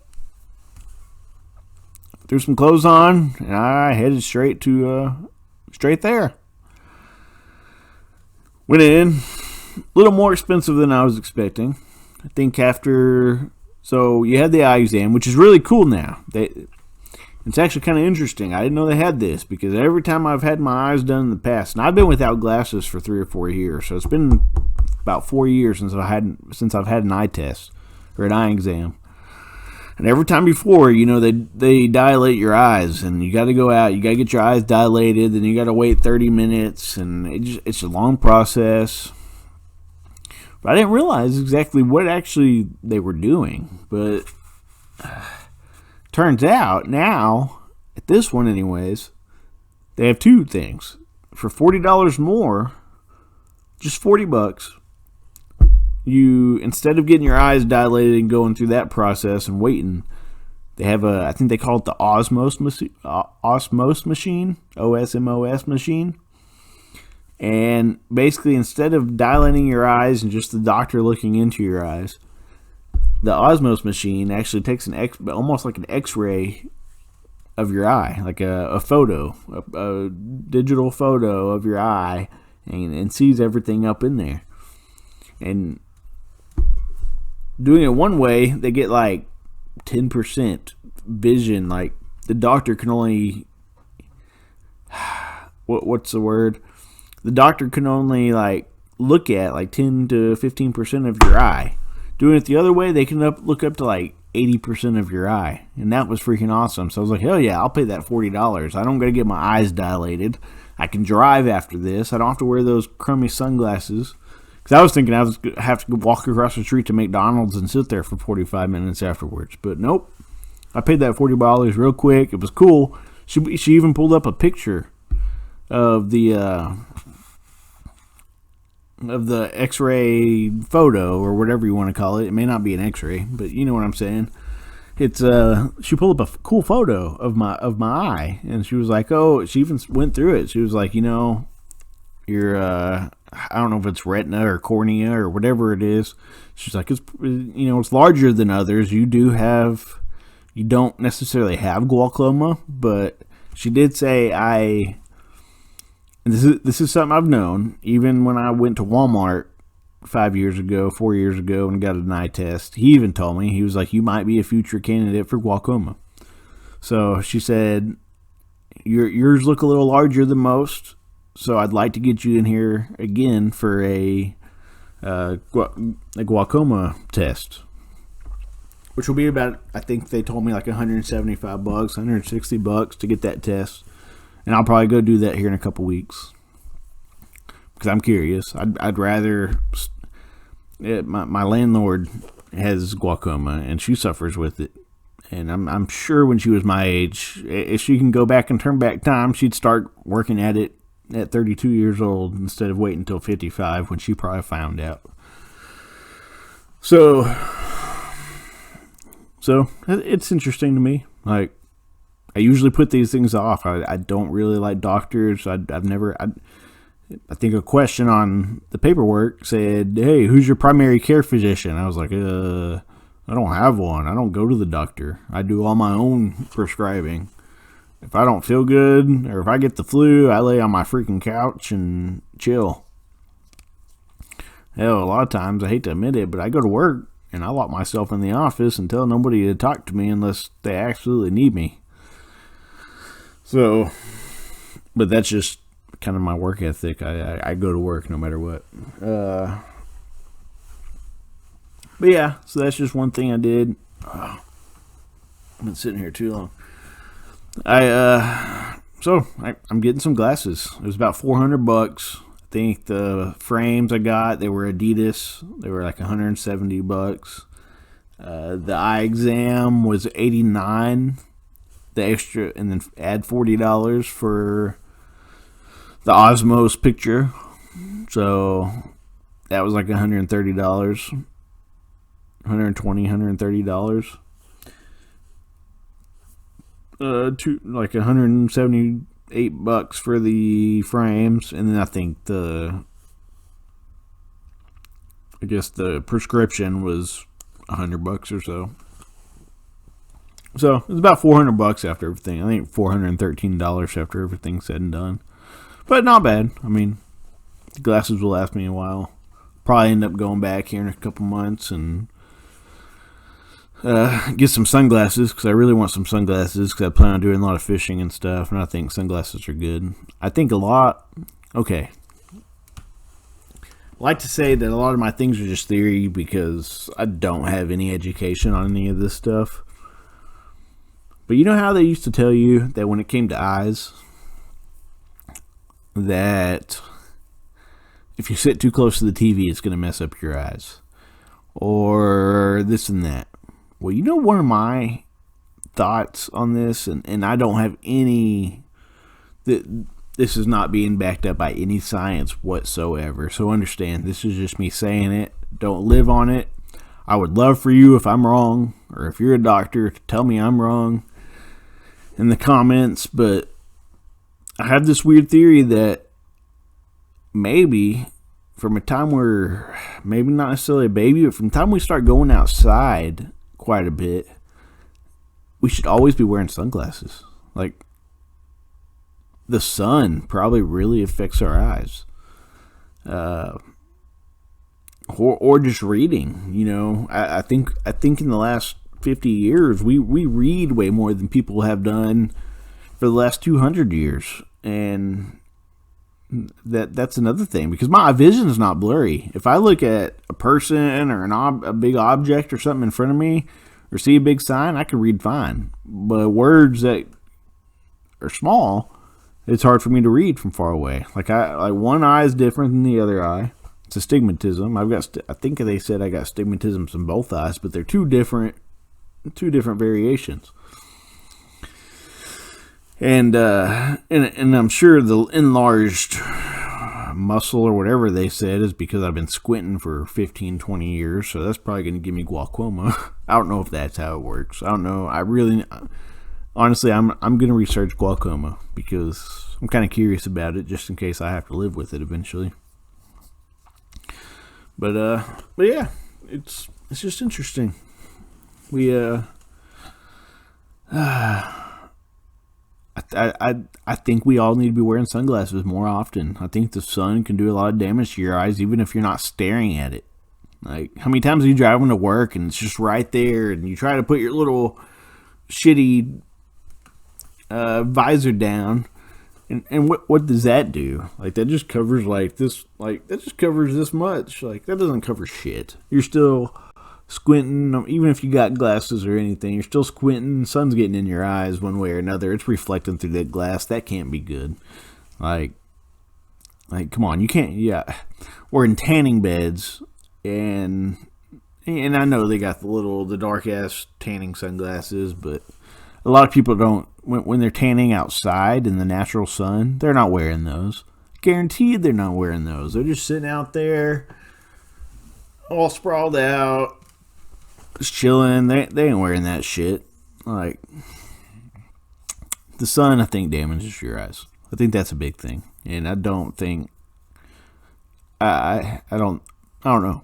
A: threw some clothes on, and I headed straight there. Went in, a little more expensive than I was expecting. I think so you had the eye exam, which is really cool now. It's actually kind of interesting. I didn't know they had this because every time I've had my eyes done in the past, and I've been without glasses for 3 or 4 years, so it's been about 4 years since I've had an eye test or an eye exam. And every time before, they dilate your eyes, and you got to go out, you got to get your eyes dilated, then you got to wait 30 minutes, and it's a long process. But I didn't realize exactly what actually they were doing. But turns out now, at this one anyways, they have 2 things. For $40 more, just $40, you, instead of getting your eyes dilated and going through that process and waiting, they have I think they call it the Osmos machine, OSMOS machine. And basically, instead of dilating your eyes and just the doctor looking into your eyes, the Osmos machine actually takes almost like an X-ray of your eye, like a photo, a digital photo of your eye, and sees everything up in there. And doing it one way, they get like 10% vision. Like the doctor can only what's the word? The doctor can only like look at like 10 to 15% of your eye. Doing it the other way, they can look up to like 80% of your eye, and that was freaking awesome. So I was like, hell yeah, I'll pay that $40. I don't gotta get my eyes dilated. I can drive after this. I don't have to wear those crummy sunglasses. Because I was thinking I was have to walk across the street to McDonald's and sit there for 45 minutes afterwards. But nope, I paid that $40 real quick. It was cool. She even pulled up a picture of the X-ray photo or whatever you want to call it. It may not be an X-ray, but you know what I'm saying. It's she pulled up a cool photo of my eye, and she was like, oh, she even went through it. She was like, you know, your I don't know if it's retina or cornea or whatever it is. She's like, it's, you know, it's larger than others. You don't necessarily have glaucoma, but she did say this is something I've known even when I went to Walmart 4 years ago and got an eye test. He even told me, he was like, you might be a future candidate for glaucoma. So she said, yours look a little larger than most, so I'd like to get you in here again for a glaucoma test, which will be about, I think they told me like $175, $160 to get that test. And I'll probably go do that here in a couple weeks because I'm curious. I'd rather. My landlord has glaucoma and she suffers with it, and I'm sure when she was my age, if she can go back and turn back time, she'd start working at it at 32 years old instead of waiting until 55 when she probably found out. So it's interesting to me. Like, I usually put these things off. I don't really like doctors. I think a question on the paperwork said, hey, who's your primary care physician? I was like, I don't have one. I don't go to the doctor. I do all my own prescribing. If I don't feel good or if I get the flu, I lay on my freaking couch and chill. Hell, a lot of times, I hate to admit it, but I go to work and I lock myself in the office and tell nobody to talk to me unless they absolutely need me. So, but that's just kind of my work ethic. I go to work no matter what. But yeah, so that's just one thing I did. I've been sitting here too long. I'm getting some glasses. It was about $400. I think the frames I got, they were Adidas. They were like $170. The eye exam was $89. The extra, and then add $40 for the Osmos picture. So that was like $130. $120, $130. Like $178 for the frames, and then I think the prescription was $100 or so. So it was about $400 after everything. I think $413 after everything's said and done. But not bad. I mean, the glasses will last me a while. Probably end up going back here in a couple months and get some sunglasses, because I really want some sunglasses because I plan on doing a lot of fishing and stuff, and I think sunglasses are good. I think okay. I like to say that a lot of my things are just theory because I don't have any education on any of this stuff. But you know how they used to tell you that when it came to eyes, that if you sit too close to the TV, it's going to mess up your eyes, or this and that. Well, you know, one of my thoughts on this, and I don't have any, this is not being backed up by any science whatsoever, so understand, this is just me saying it. Don't live on it. I would love for you, if I'm wrong, or if you're a doctor, to tell me I'm wrong in the comments, but I have this weird theory that maybe from a time where, maybe not necessarily a baby, but from the time we start going outside quite a bit, we should always be wearing sunglasses. Like, the sun probably really affects our eyes. Or just reading, you know. I think in the last 50 years, we read way more than people have done for the last 200 years. And that's another thing, because my vision is not blurry. If I look at a person or a big object or something in front of me, or see a big sign, I can read fine. But words that are small, it's hard for me to read from far away. Like one eye is different than the other eye. It's astigmatism. I think they said I got astigmatisms in both eyes, but they're two different variations. And I'm sure the enlarged muscle or whatever they said is because I've been squinting for 15, 20 years. So that's probably going to give me glaucoma. I don't know if that's how it works. I don't know. Honestly, I'm going to research glaucoma because I'm kind of curious about it, just in case I have to live with it eventually. But yeah, it's just interesting. I think we all need to be wearing sunglasses more often. I think the sun can do a lot of damage to your eyes, even if you're not staring at it. Like, how many times are you driving to work and it's just right there, and you try to put your little shitty visor down, and what does that do? Like, that just covers that just covers this much. Like, that doesn't cover shit. You're still squinting, even if you got glasses or anything, you're still squinting. Sun's getting in your eyes one way or another. It's reflecting through that glass. That can't be good. Like, come on, you can't. Yeah, we're in tanning beds, and I know they got the dark ass tanning sunglasses, but a lot of people don't. When they're tanning outside in the natural sun, they're not wearing those. Guaranteed, they're not wearing those. They're just sitting out there, all sprawled out, just chilling. They ain't wearing that shit. Like, the sun, I think, damages your eyes. I think that's a big thing, and I don't think I don't know.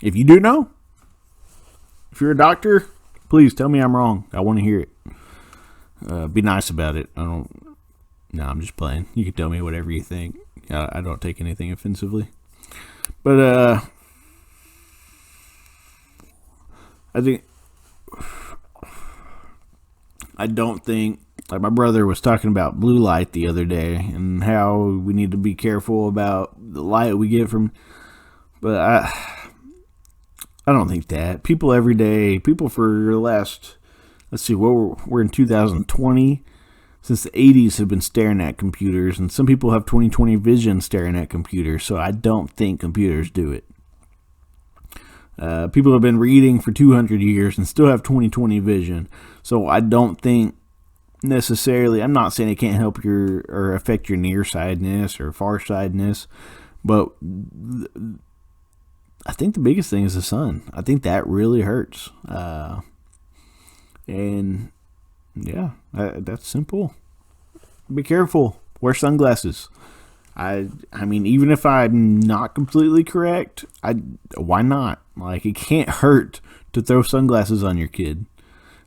A: If you do know, if you're a doctor, please tell me I'm wrong. I want to hear it. Be nice about it. No, I'm just playing. You can tell me whatever you think. I don't take anything offensively. But I don't think, like, my brother was talking about blue light the other day and how we need to be careful about the light we get from, but I don't think that. People every day, people for the last, let's see, we're in 2020. Since the 80s have been staring at computers, and some people have 20/20 vision staring at computers, so I don't think computers do it. People have been reading for 200 years and still have 20/20 vision, so I don't think necessarily, I'm not saying it can't help or affect your nearsightedness or farsightedness, but I think the biggest thing is the sun. I think that really hurts. And yeah, that's simple. Be careful. Wear sunglasses. I mean, even if I'm not completely correct, why not? Like, it can't hurt to throw sunglasses on your kid.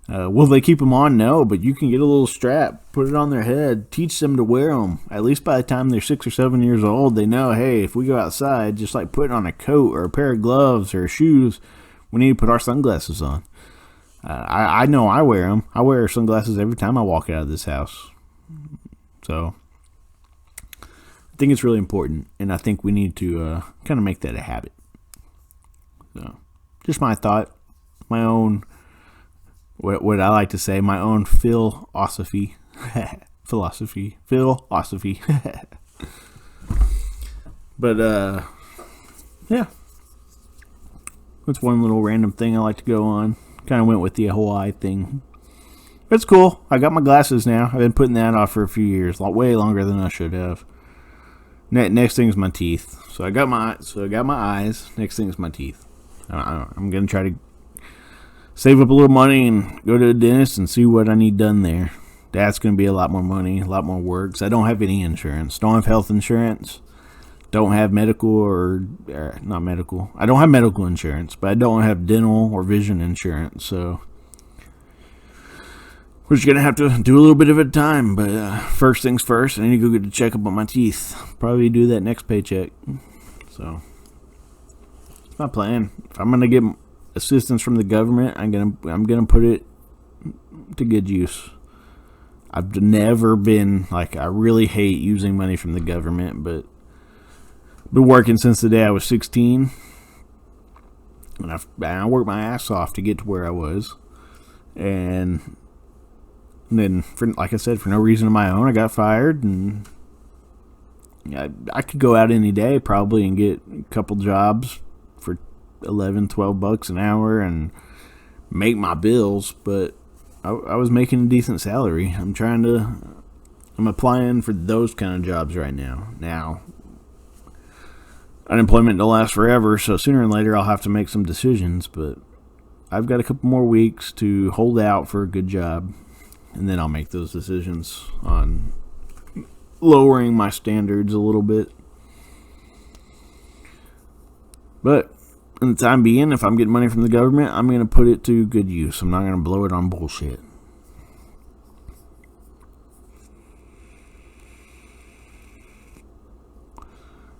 A: Will they keep them on? No, but you can get a little strap, put it on their head, teach them to wear them. At least by the time they're 6 or 7 years old, they know, hey, if we go outside, just like putting on a coat or a pair of gloves or shoes, we need to put our sunglasses on. I know I wear them. I wear sunglasses every time I walk out of this house. So I think it's really important, and I think we need to kind of make that a habit. So, just my thought, my own, what I like to say, my own philosophy. Philosophy. But, yeah. That's one little random thing I like to go on. Kind of went with the Hawaii thing. It's cool. I got my glasses now. I've been putting that off for a few years, way longer than I should have. Next thing is my teeth. So I got my eyes. Next thing is my teeth. I'm gonna try to save up a little money and go to a dentist and see what I need done there. That's gonna be a lot more money, a lot more work. 'Cause I don't have any insurance. Don't have health insurance. don't have medical or not medical. I don't have medical insurance, but I don't have dental or vision insurance. So we're just going to have to do a little bit of it time. But first things first, I need to go get a checkup on my teeth. Probably do that next paycheck. So it's my plan. If I'm going to get assistance from the government, I'm gonna put it to good use. I've never been like, I really hate using money from the government, but I've been working since the day I was 16, and I worked my ass off to get to where I was, and then, like I said, for no reason of my own, I got fired, and I could go out any day probably and get a couple jobs for $11-12 an hour and make my bills, but I was making a decent salary. I'm applying for those kind of jobs right now. Now, unemployment don't last forever, so sooner or later I'll have to make some decisions, but I've got a couple more weeks to hold out for a good job, and then I'll make those decisions on lowering my standards a little bit. But in the time being, if I'm getting money from the government, I'm going to put it to good use. I'm not going to blow it on bullshit.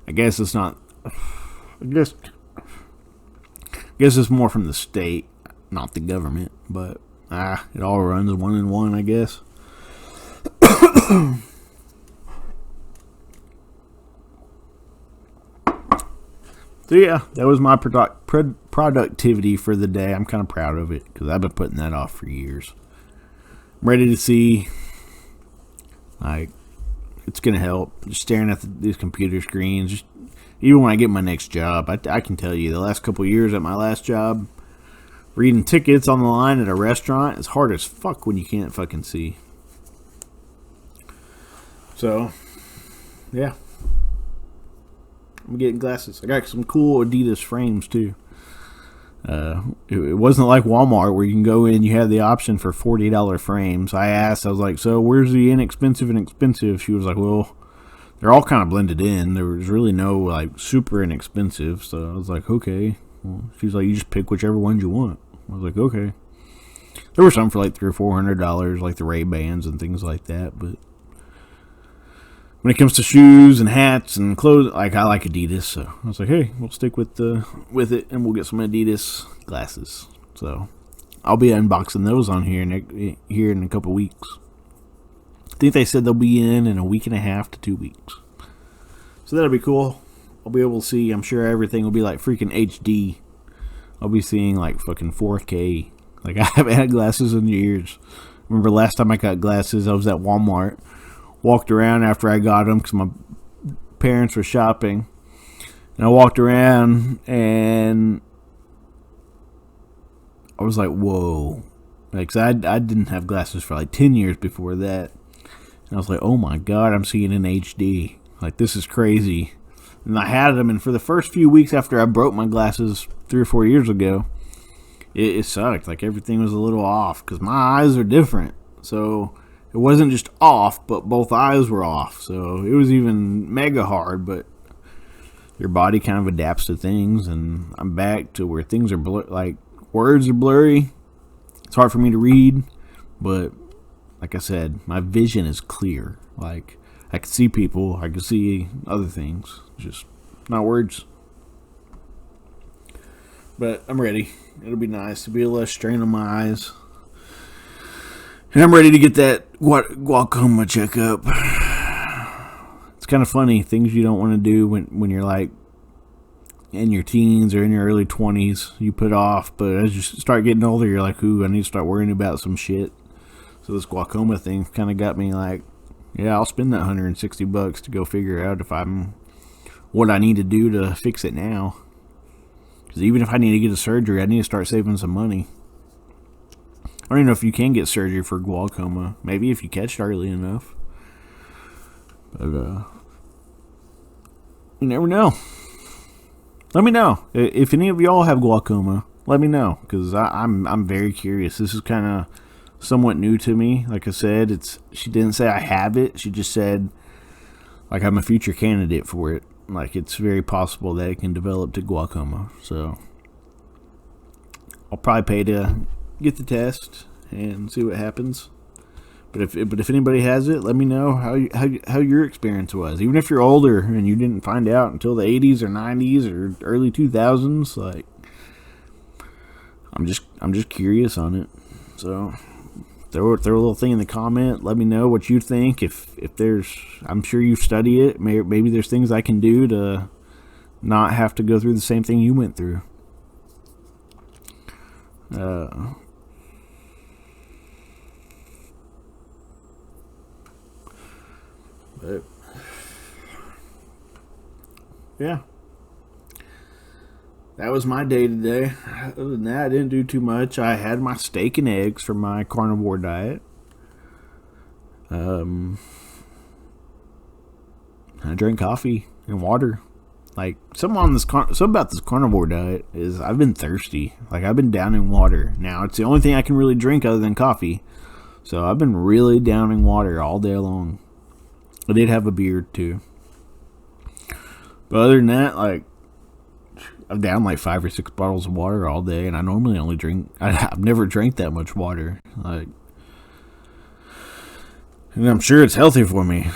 A: I guess it's not. I guess it's more from the state, not the government. But it all runs one in one, I guess. So yeah, that was my productivity for the day. I'm kind of proud of it because I've been putting that off for years. I'm ready to see, like, it's going to help. Just staring at these computer screens. Just, even when I get my next job, I can tell you the last couple of years at my last job, reading tickets on the line at a restaurant is hard as fuck when you can't fucking see. So, yeah. I'm getting glasses. I got some cool Adidas frames too. It wasn't like Walmart where you can go in, you have the option for $40 frames. I was like, so where's the inexpensive and expensive? She was like, well, they're all kind of blended in. There was really no like super inexpensive. So I was like, okay. Well, she's like, you just pick whichever ones you want. I was like, okay. There were some for like $300 or $400, like the Ray-Bans and things like that, but when it comes to shoes and hats and clothes, like, I like Adidas, so I was like, hey, we'll stick with it, and we'll get some Adidas glasses. So I'll be unboxing those on here in a couple weeks. I think they said they'll be in a week and a half to 2 weeks. So that'll be cool. I'll be able to see. I'm sure everything will be like freaking HD. I'll be seeing like fucking 4K. Like, I haven't had glasses in years. Remember last time I got glasses, I was at Walmart. Walked around after I got them because my parents were shopping. And I walked around and I was like, whoa. Like, 'cause I didn't have glasses for like 10 years before that. And I was like, oh my God, I'm seeing in HD. Like, this is crazy. And I had them, and for the first few weeks after I broke my glasses 3 or 4 years ago, it sucked. Like, everything was a little off because my eyes are different. So it wasn't just off, but both eyes were off. So it was even mega hard, but your body kind of adapts to things, and I'm back to where things are like words are blurry. It's hard for me to read, but like I said, my vision is clear. Like, I can see people, I can see other things, just not words. But I'm ready. It'll be nice to be less strain on my eyes. And I'm ready to get that glaucoma checkup. It's kind of funny, things you don't want to do when you're like in your teens or in your early 20s, you put off. But as you start getting older, you're like, ooh, I need to start worrying about some shit. So this glaucoma thing kind of got me like, yeah, I'll spend that $160 to go figure out if I'm what I need to do to fix it now. Because even if I need to get a surgery, I need to start saving some money. I don't even know if you can get surgery for glaucoma. Maybe if you catch it early enough. But, you never know. Let me know. If any of y'all have glaucoma, let me know. Because I'm very curious. This is kind of somewhat new to me. Like I said, she didn't say I have it. She just said, like, I'm a future candidate for it. like it's very possible that it can develop to glaucoma. So I'll probably pay to get the test and see what happens. But if anybody has it, let me know how your experience was. Even if you're older and you didn't find out until the 80s or 90s or early 2000s, like I'm just curious on it. So throw a little thing in the comment. Let me know what you think. If there's, I'm sure you've studied it. Maybe there's things I can do to not have to go through the same thing you went through. But yeah, that was my day today. Other than that, I didn't do too much. I had my steak and eggs for my carnivore diet. I drank coffee and water. Like something about this carnivore diet is I've been thirsty. Like I've been downing water. Now it's the only thing I can really drink other than coffee. So I've been really downing water all day long. I did have a beard too. But other than that, like I've downed like 5 or 6 bottles of water all day, and I normally only drink. I've never drank that much water. Like, and I'm sure it's healthy for me.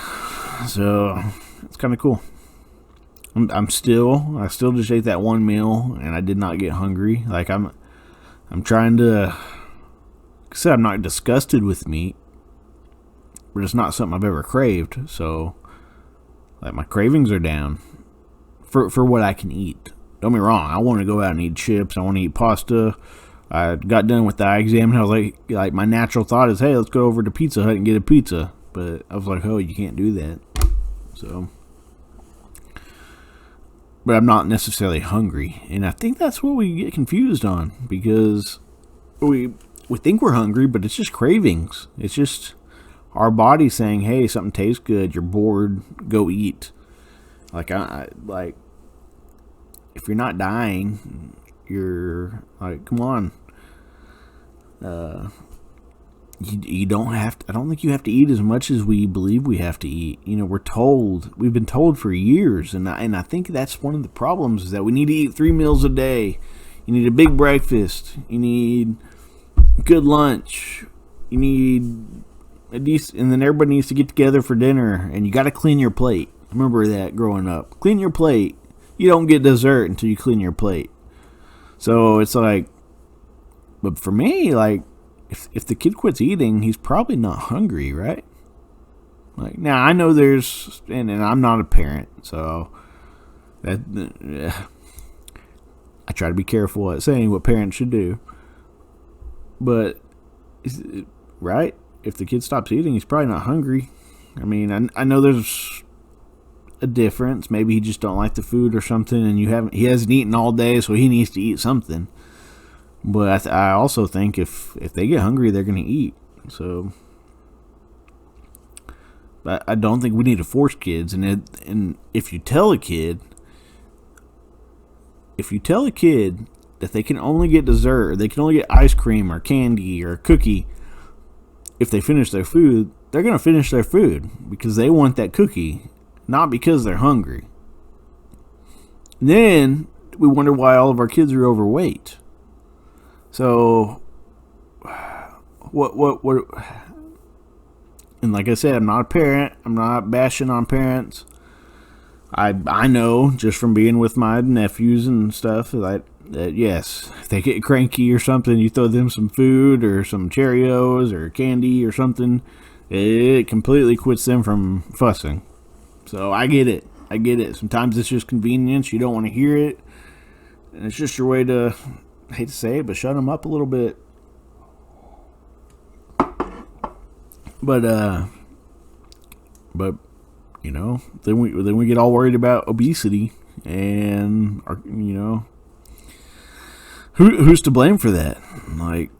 A: So it's kind of cool. I still just ate that one meal, and I did not get hungry. Like I'm trying to. Like I said, I'm not disgusted with meat, but it's not something I've ever craved. So, like my cravings are down for what I can eat. Don't be wrong. I want to go out and eat chips. I want to eat pasta. I got done with the eye exam, and I was like my natural thought is, hey, let's go over to Pizza Hut and get a pizza. But I was like, oh, you can't do that. So, but I'm not necessarily hungry, and I think that's what we get confused on, because we think we're hungry, but it's just cravings. It's just our body saying, hey, something tastes good. You're bored. Go eat. Like like. If you're not dying, you're like, come on. You don't have to. I don't think you have to eat as much as we believe we have to eat. You know, we've been told for years, and I think that's one of the problems is that we need to eat 3 meals a day. You need a big breakfast. You need good lunch. You need a decent, and then everybody needs to get together for dinner, and you got to clean your plate. I remember that growing up. Clean your plate. You don't get dessert until you clean your plate. So it's like, but for me, like, if the kid quits eating, he's probably not hungry, right? Like, now I know there's, and I'm not a parent, so that I try to be careful at saying what parents should do. But right, if the kid stops eating, he's probably not hungry. I mean, I know there's a difference. Maybe he just don't like the food or something, and he hasn't eaten all day, so he needs to eat something. But I also think if they get hungry, they're going to eat. So, but I don't think we need to force kids. And if you tell a kid that they can only get dessert, or they can only get ice cream or candy or a cookie if they finish their food, they're going to finish their food because they want that cookie. Not because they're hungry. Then we wonder why all of our kids are overweight. So, what? And like I said, I'm not a parent. I'm not bashing on parents. I know just from being with my nephews and stuff that yes, if they get cranky or something, you throw them some food or some Cheerios or candy or something, it completely quits them from fussing. So I get it. Sometimes it's just convenience. You don't want to hear it. And it's just your way to, I hate to say it, but shut them up a little bit. But you know, then we get all worried about obesity and, you know, who's to blame for that? Like,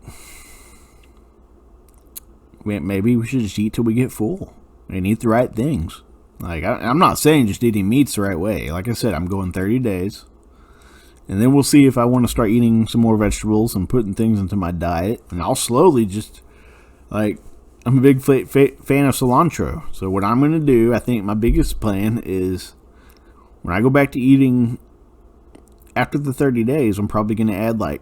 A: maybe we should just eat till we get full and eat the right things. Like, I'm not saying just eating meat's the right way. Like I said, I'm going 30 days. And then we'll see if I want to start eating some more vegetables and putting things into my diet. And I'll slowly just, like, I'm a big fan of cilantro. So what I'm going to do, I think my biggest plan is When I go back to eating after the 30 days, I'm probably going to add like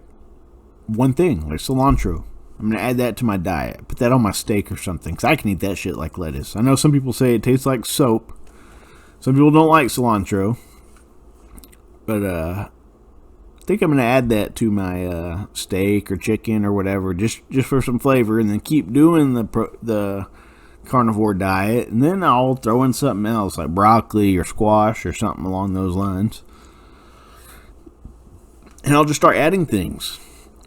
A: one thing, like cilantro. I'm going to add that to my diet. Put that on my steak or something, because I can eat that shit like lettuce. I know some people say it tastes like soap. Some people don't like cilantro. But I think I'm going to add that to my steak or chicken or whatever, just for some flavor, and then keep doing the carnivore diet. And then I'll throw in something else, like broccoli or squash or something along those lines. And I'll just start adding things.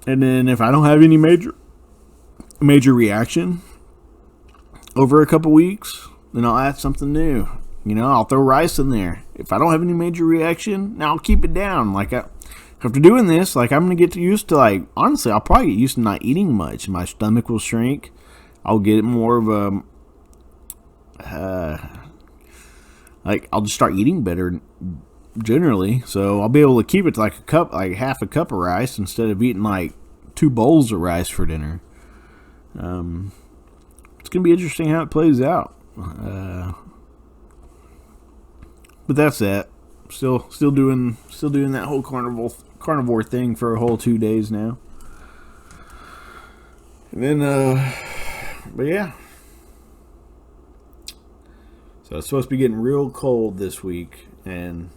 A: And then if I don't have any major reaction over a couple weeks, then I'll add something new. I'll throw rice in there. If I don't have any major reaction, now I'll keep it down. Like, after doing this, like, I'm going to get used to, like, honestly, I'll probably get used to not eating much. My stomach will shrink. I'll get more of a, I'll just start eating better generally. So I'll be able to keep it to like half a cup of rice instead of eating like 2 bowls of rice for dinner. It's going to be interesting how it plays out. But that's that. Still doing that whole carnivore thing for a whole 2 days now. And then, but yeah. So it's supposed to be getting real cold this week, and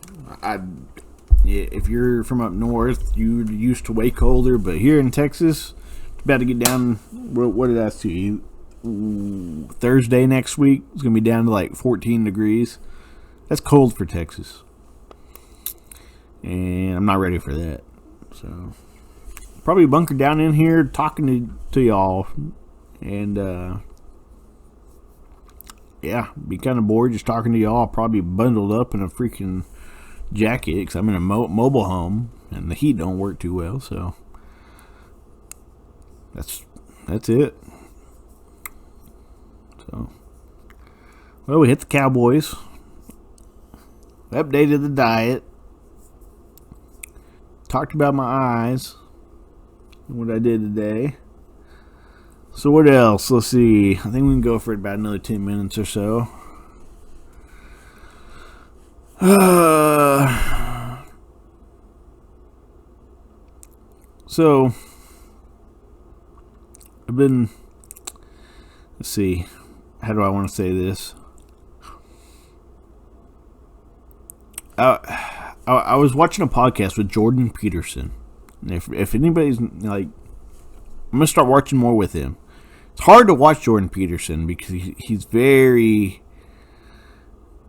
A: if you're from up north, you're used to way colder. But here in Texas, it's about to get down. What did I see? Thursday next week, it's gonna be down to like 14 degrees. That's cold for Texas, and I'm not ready for that. So probably bunker down in here talking to y'all, and yeah, be kind of bored just talking to y'all. Probably bundled up in a freaking jacket because I'm in a mobile home and the heat don't work too well. So that's it. So, well, we hit the Cowboys. Updated the diet. Talked about my eyes. What I did today. So what else? Let's see. I think we can go for about another 10 minutes or so. So I've been. Let's see. How do I want to say this? I was watching a podcast with Jordan Peterson. And if anybody's like, I'm gonna start watching more with him. It's hard to watch Jordan Peterson because he's very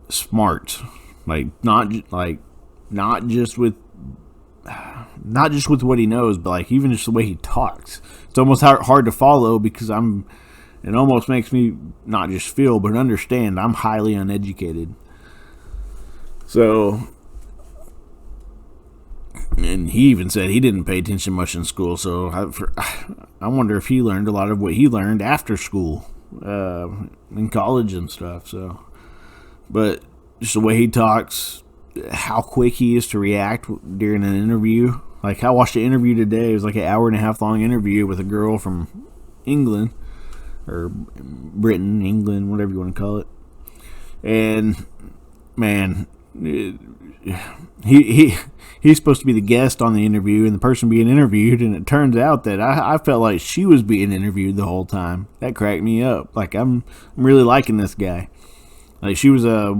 A: smart. Like not just with what he knows, but like even just the way he talks. It's almost hard to follow because it almost makes me not just feel but understand I'm highly uneducated. So, and he even said he didn't pay attention much in school. So I wonder if he learned a lot of what he learned after school, in college and stuff. So, but just the way he talks, how quick he is to react during an interview. Like I watched an interview today. It was like an 1.5 hour long interview with a girl from England or Britain, England, whatever you want to call it. And man, he's supposed to be the guest on the interview and the person being interviewed, and it turns out that I felt like she was being interviewed the whole time. That cracked me up. Like I'm really liking this guy. Like she was a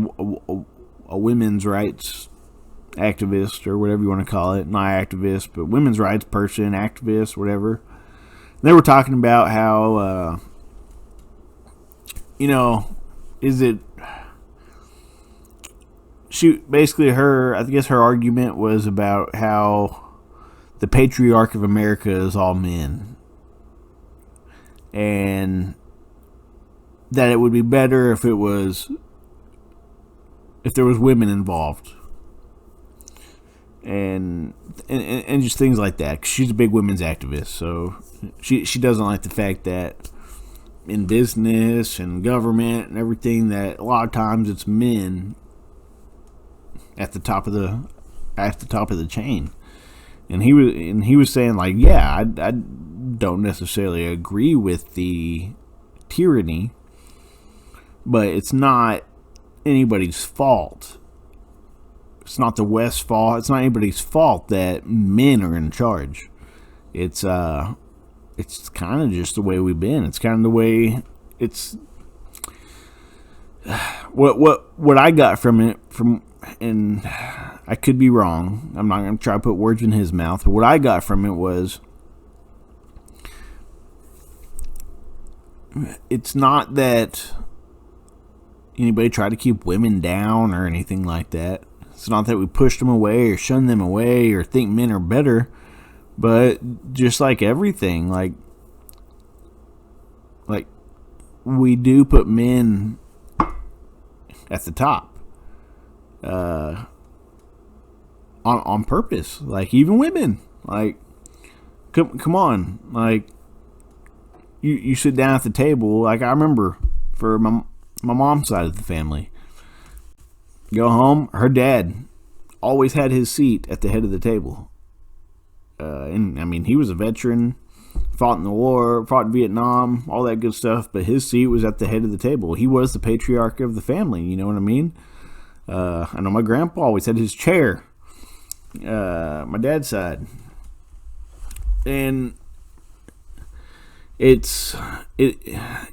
A: women's rights activist or whatever you want to call it. Not activist, but women's rights person, activist, whatever. They were talking about how, is it... I guess her argument was about how the patriarch of America is all men. And that it would be better if there was women involved. And just things like that. 'Cause she's a big women's activist, so she doesn't like the fact that in business and government and everything that a lot of times it's men at the top of the chain. And he was saying like, yeah, I don't necessarily agree with the tyranny, but it's not anybody's fault It's not the West's fault. It's not anybody's fault that men are in charge. It's kind of just the way we've been. It's kind of the way it's. What I got from it, and I could be wrong. I'm not going to try to put words in his mouth. But what I got from it was, it's not that anybody tried to keep women down or anything like that. It's not that we pushed them away or shunned them away or think men are better. But just like everything, like we do put men at the top on purpose. Like even women, like come on, like you sit down at the table. Like I remember for my mom's side of the family, go home, her dad always had his seat at the head of the table. And I mean, he was a veteran, fought in the war, fought in Vietnam, all that good stuff, but his seat was at the head of the table. He was the patriarch of the family, you know what I mean? I know my grandpa always had his chair, my dad's side. And it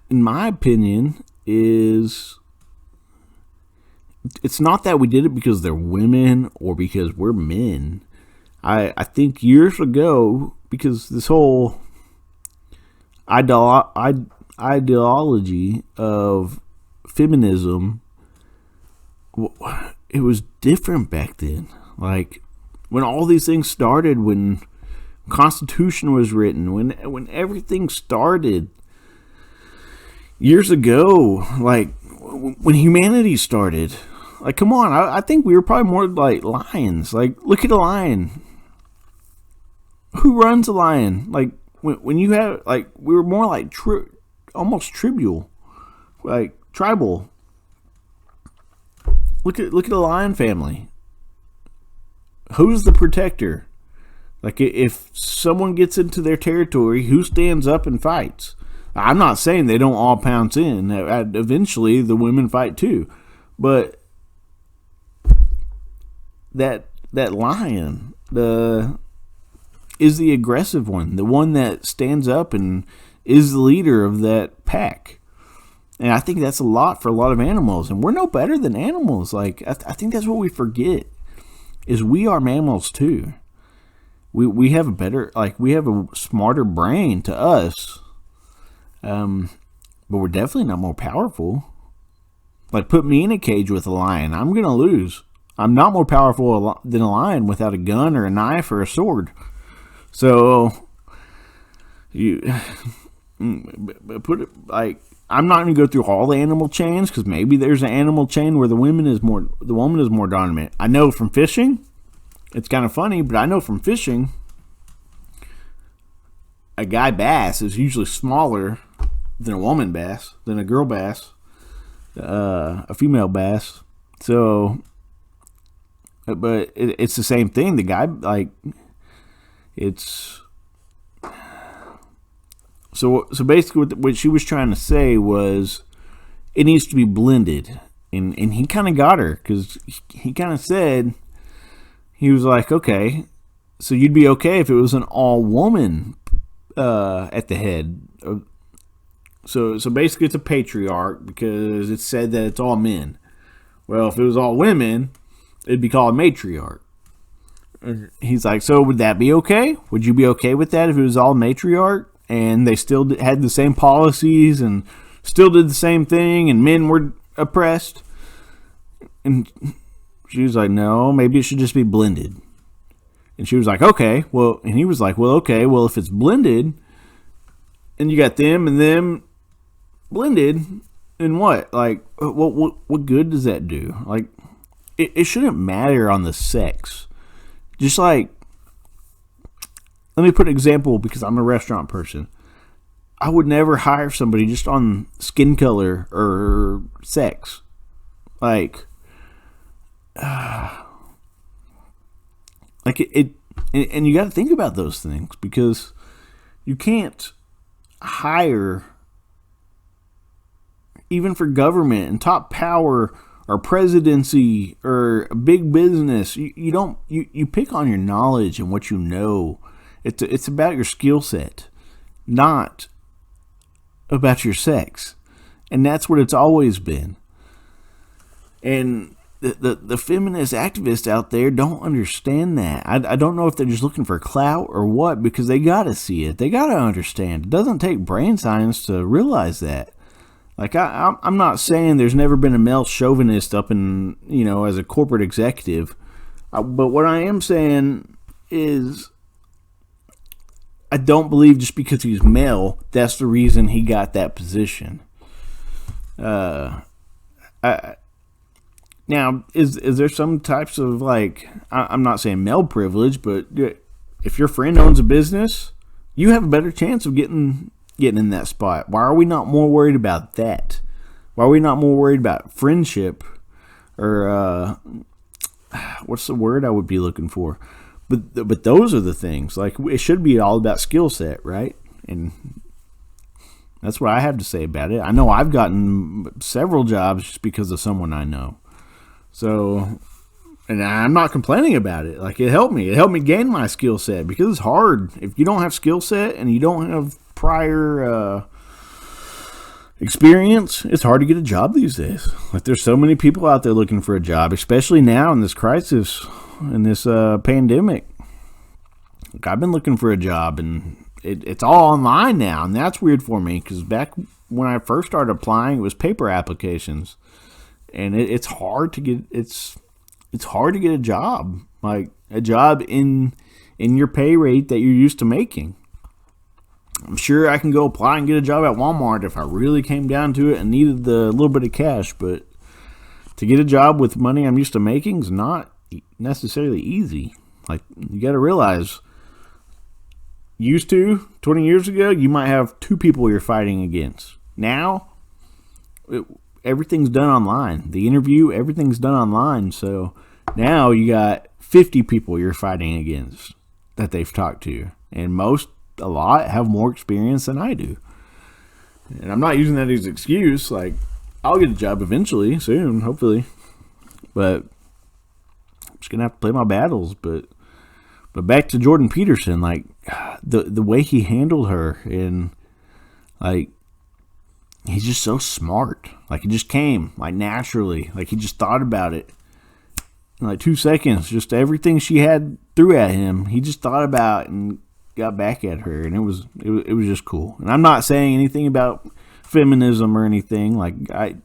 A: in my opinion, it's not that we did it because they're women or because we're men. I think years ago, because this whole ideology of feminism, it was different back then. Like when all these things started, when Constitution was written, when everything started years ago, like when humanity started. Like, come on, I think we were probably more like lions. Like, look at a lion. Who runs a lion? Like, when you have, like, we were more like almost tribal, like tribal. Look at the lion family. Who's the protector? Like, if someone gets into their territory, who stands up and fights? I'm not saying they don't all pounce in. Eventually, the women fight too, but that lion, is the aggressive one, the one that stands up and is the leader of that pack. And I think that's a lot for a lot of animals, and we're no better than animals. Like I think that's what we forget, is we are mammals too. We have a better, like we have a smarter brain to us, but we're definitely not more powerful. Like put me in a cage with a lion, I'm gonna lose. I'm not more powerful than a lion without a gun or a knife or a sword. So, put it like, I'm not going to go through all the animal chains, because maybe there's an animal chain where the woman is more dominant. I know from fishing, it's kind of funny, but I know from fishing, a guy bass is usually smaller than a woman bass, than a girl bass, a female bass. So, but it's the same thing. The guy, like, it's so basically what she was trying to say was it needs to be blended, and he kind of got her, because he kind of said, he was like, okay, so you'd be okay if it was an all woman at the head. So basically it's a patriarch because it said that it's all men. Well, if it was all women, it'd be called a matriarch. He's like, so would that be okay? Would you be okay with that if it was all matriarch and they still had the same policies and still did the same thing and men were oppressed? And she was like, no, maybe it should just be blended. And she was like, okay, well, and he was like, well, okay, well, if it's blended and you got them and them blended, then what? Like, what good does that do? Like, it shouldn't matter on the sex. Just like, let me put an example, because I'm a restaurant person. I would never hire somebody just on skin color or sex. Like, and you got to think about those things, because you can't hire, even for government and top power or presidency or big business. You pick on your knowledge and what you know. It's about your skill set, not about your sex. And that's what it's always been. And the feminist activists out there don't understand that. I don't know if they're just looking for clout or what, because they got to see it. They got to understand. It doesn't take brain science to realize that. Like, I'm not saying there's never been a male chauvinist up in, as a corporate executive. But what I am saying is I don't believe just because he's male, that's the reason he got that position. Now, is there some types of, I'm not saying male privilege, but if your friend owns a business, you have a better chance of getting in that spot. Why are we not more worried about that? Why are we not more worried about friendship or what's the word I would be looking for? But those are the things. Like, it should be all about skill set, right? And that's what I have to say about it. I know I've gotten several jobs just because of someone I know. So, and I'm not complaining about it. Like, it helped me. It helped me gain my skill set because it's hard. If you don't have skill set and you don't have prior experience, it's hard to get a job these days. Like, there's so many people out there looking for a job, especially now in this crisis, in this pandemic. Like, I've been looking for a job, and it's all online now, and that's weird for me because back when I first started applying, it was paper applications, and it's hard to get it's hard to get a job, like a job in your pay rate that you're used to making. I'm sure I can go apply and get a job at Walmart if I really came down to it and needed the little bit of cash, but to get a job with money I'm used to making is not necessarily easy. Like, you got to realize, 20 years ago, you might have two people you're fighting against. Now, everything's done online. The interview, everything's done online. So now you got 50 people you're fighting against that they've talked to. And a lot have more experience than I do. And I'm not using that as an excuse. Like, I'll get a job eventually, soon, hopefully. But I'm just going to have to play my battles. But back to Jordan Peterson, like, the way he handled her, and, like, he's just so smart. Like, it just came, like, naturally. Like, he just thought about it. In, like, 2 seconds, just everything she had threw at him, he just thought about and got back at her, and it was just cool. And I'm not saying anything about feminism or anything. Like, I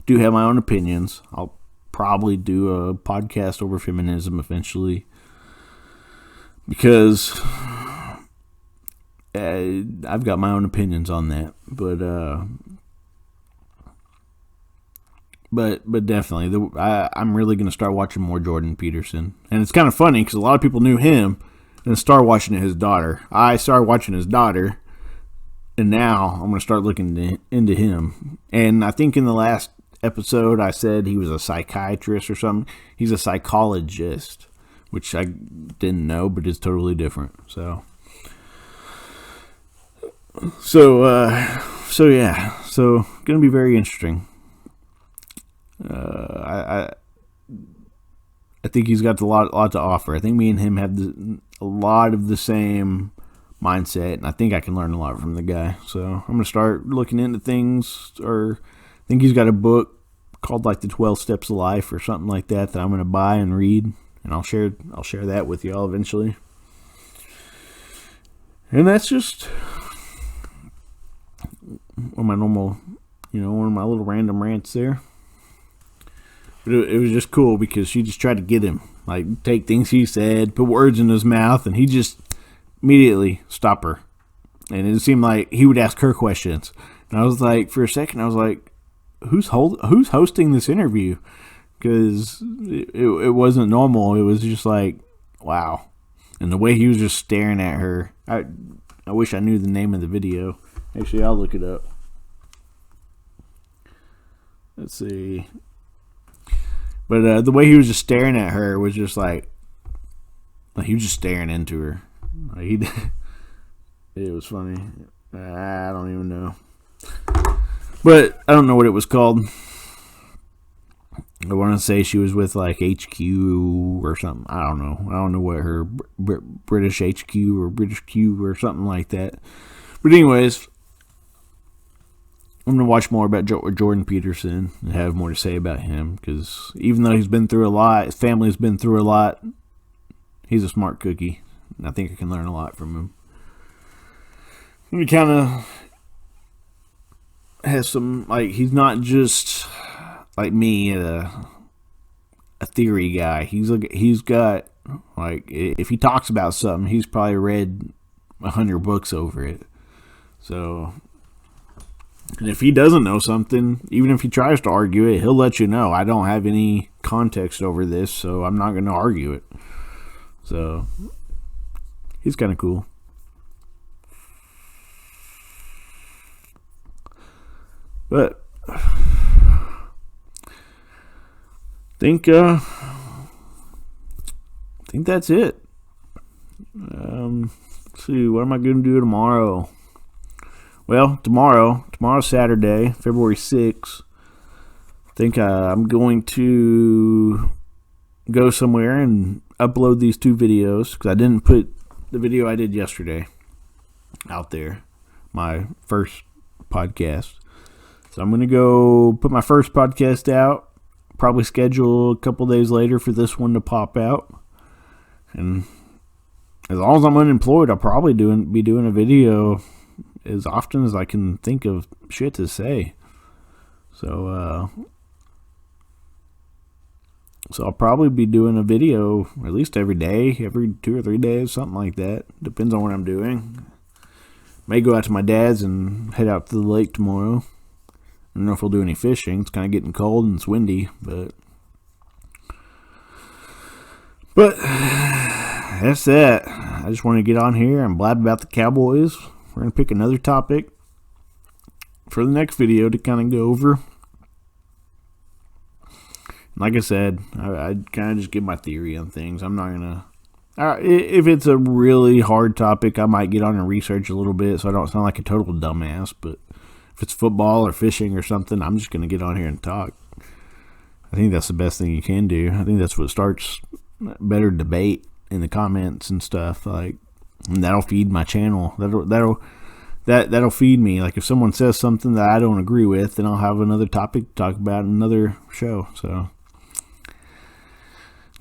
A: do have my own opinions. I'll probably do a podcast over feminism eventually, because I've got my own opinions on that. But definitely, I'm really going to start watching more Jordan Peterson. And it's kind of funny because a lot of people knew him and started watching his daughter. I started watching his daughter, and now I'm going to start looking into him. And I think in the last episode I said he was a psychiatrist or something. He's a psychologist, which I didn't know, but it's totally different. So yeah. So going to be very interesting. I think he's got a lot to offer. I think me and him have a lot of the same mindset, and I think I can learn a lot from the guy. So I'm going to start looking into things, or I think he's got a book called like the 12 Steps of Life or something like that I'm going to buy and read, and I'll share that with y'all eventually. And that's just one of my normal, one of my little random rants there. But it was just cool because she just tried to get him, like, take things he said, put words in his mouth, and he just immediately stopped her. And it seemed like he would ask her questions. And I was like, for a second, I was like, who's hosting this interview? Because it wasn't normal. It was just like, wow. And the way he was just staring at her, I wish I knew the name of the video. Actually, I'll look it up. Let's see. But the way he was just staring at her was just like he was just staring into her. Like, it was funny. I don't even know. But I don't know what it was called. I want to say she was with like HQ or something. I don't know. I don't know what her British HQ or British Q or something like that. But anyways, I'm going to watch more about Jordan Peterson and have more to say about him, because even though he's been through a lot, his family's been through a lot, he's a smart cookie. And I think I can learn a lot from him. He kind of has some, like, he's not just like me, a theory guy. He's got, like, if he talks about something, he's probably read 100 books over it. So, and if he doesn't know something, even if he tries to argue it, he'll let you know. I don't have any context over this, so I'm not going to argue it. So, he's kind of cool. But think that's it. Let's see, what am I going to do tomorrow? Well, tomorrow's Saturday, February 6th. I think I'm going to go somewhere and upload these 2 videos, because I didn't put the video I did yesterday out there, my first podcast. So I'm going to go put my first podcast out, probably schedule a couple days later for this one to pop out. And as long as I'm unemployed, I'll probably be doing a video as often as I can think of shit to say. So I'll probably be doing a video at least every day, every 2 or 3 days, something like that. Depends on what I'm doing. May go out to my dad's and head out to the lake tomorrow. I don't know if we'll do any fishing. It's kind of getting cold and it's windy, but that's that. I just want to get on here and blab about the Cowboys. We're going to pick another topic for the next video to kind of go over. Like I said, I kind of just give my theory on things. I'm not going to... if it's a really hard topic, I might get on and research a little bit so I don't sound like a total dumbass, but if it's football or fishing or something, I'm just going to get on here and talk. I think that's the best thing you can do. I think that's what starts better debate in the comments and stuff. Like, and that'll feed my channel. That'll feed me. Like, if someone says something that I don't agree with, then I'll have another topic to talk about in another show. So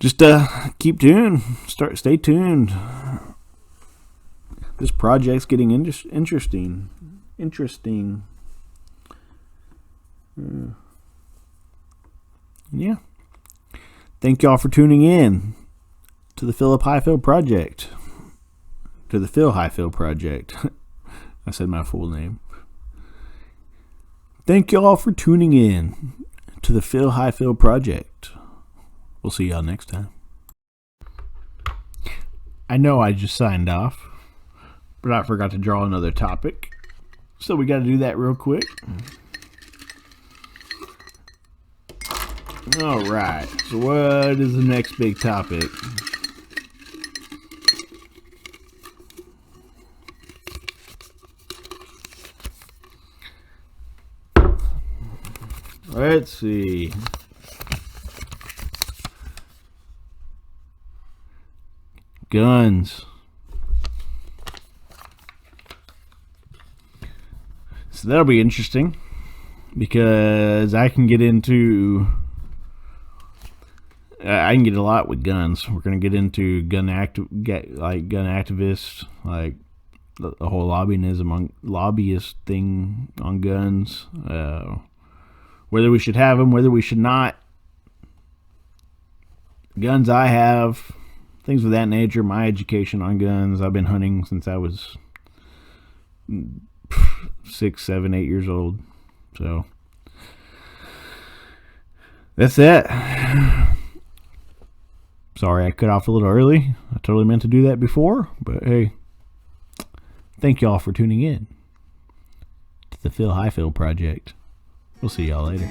A: just keep tuned. Stay tuned. This project's getting interesting. Yeah. Thank y'all for tuning in to the Highfill project. To the Phil Highfill project. I said my full name. Thank y'all for tuning in to the Phil Highfill project. We'll see y'all next time. I know I just signed off, but I forgot to draw another topic. So we got to do that real quick. Alright, so what is the next big topic? Let's see. Guns. So that'll be interesting, because I can get a lot with guns. We're gonna get into gun activists, like the whole lobbyist thing on guns. Whether we should have them, whether we should not. Guns I have, things of that nature. My education on guns. I've been hunting since I was 6, 7, 8 years old. So that's that. Sorry I cut off a little early. I totally meant to do that before. But hey, thank y'all for tuning in to the Phil Highfill project. We'll see y'all later.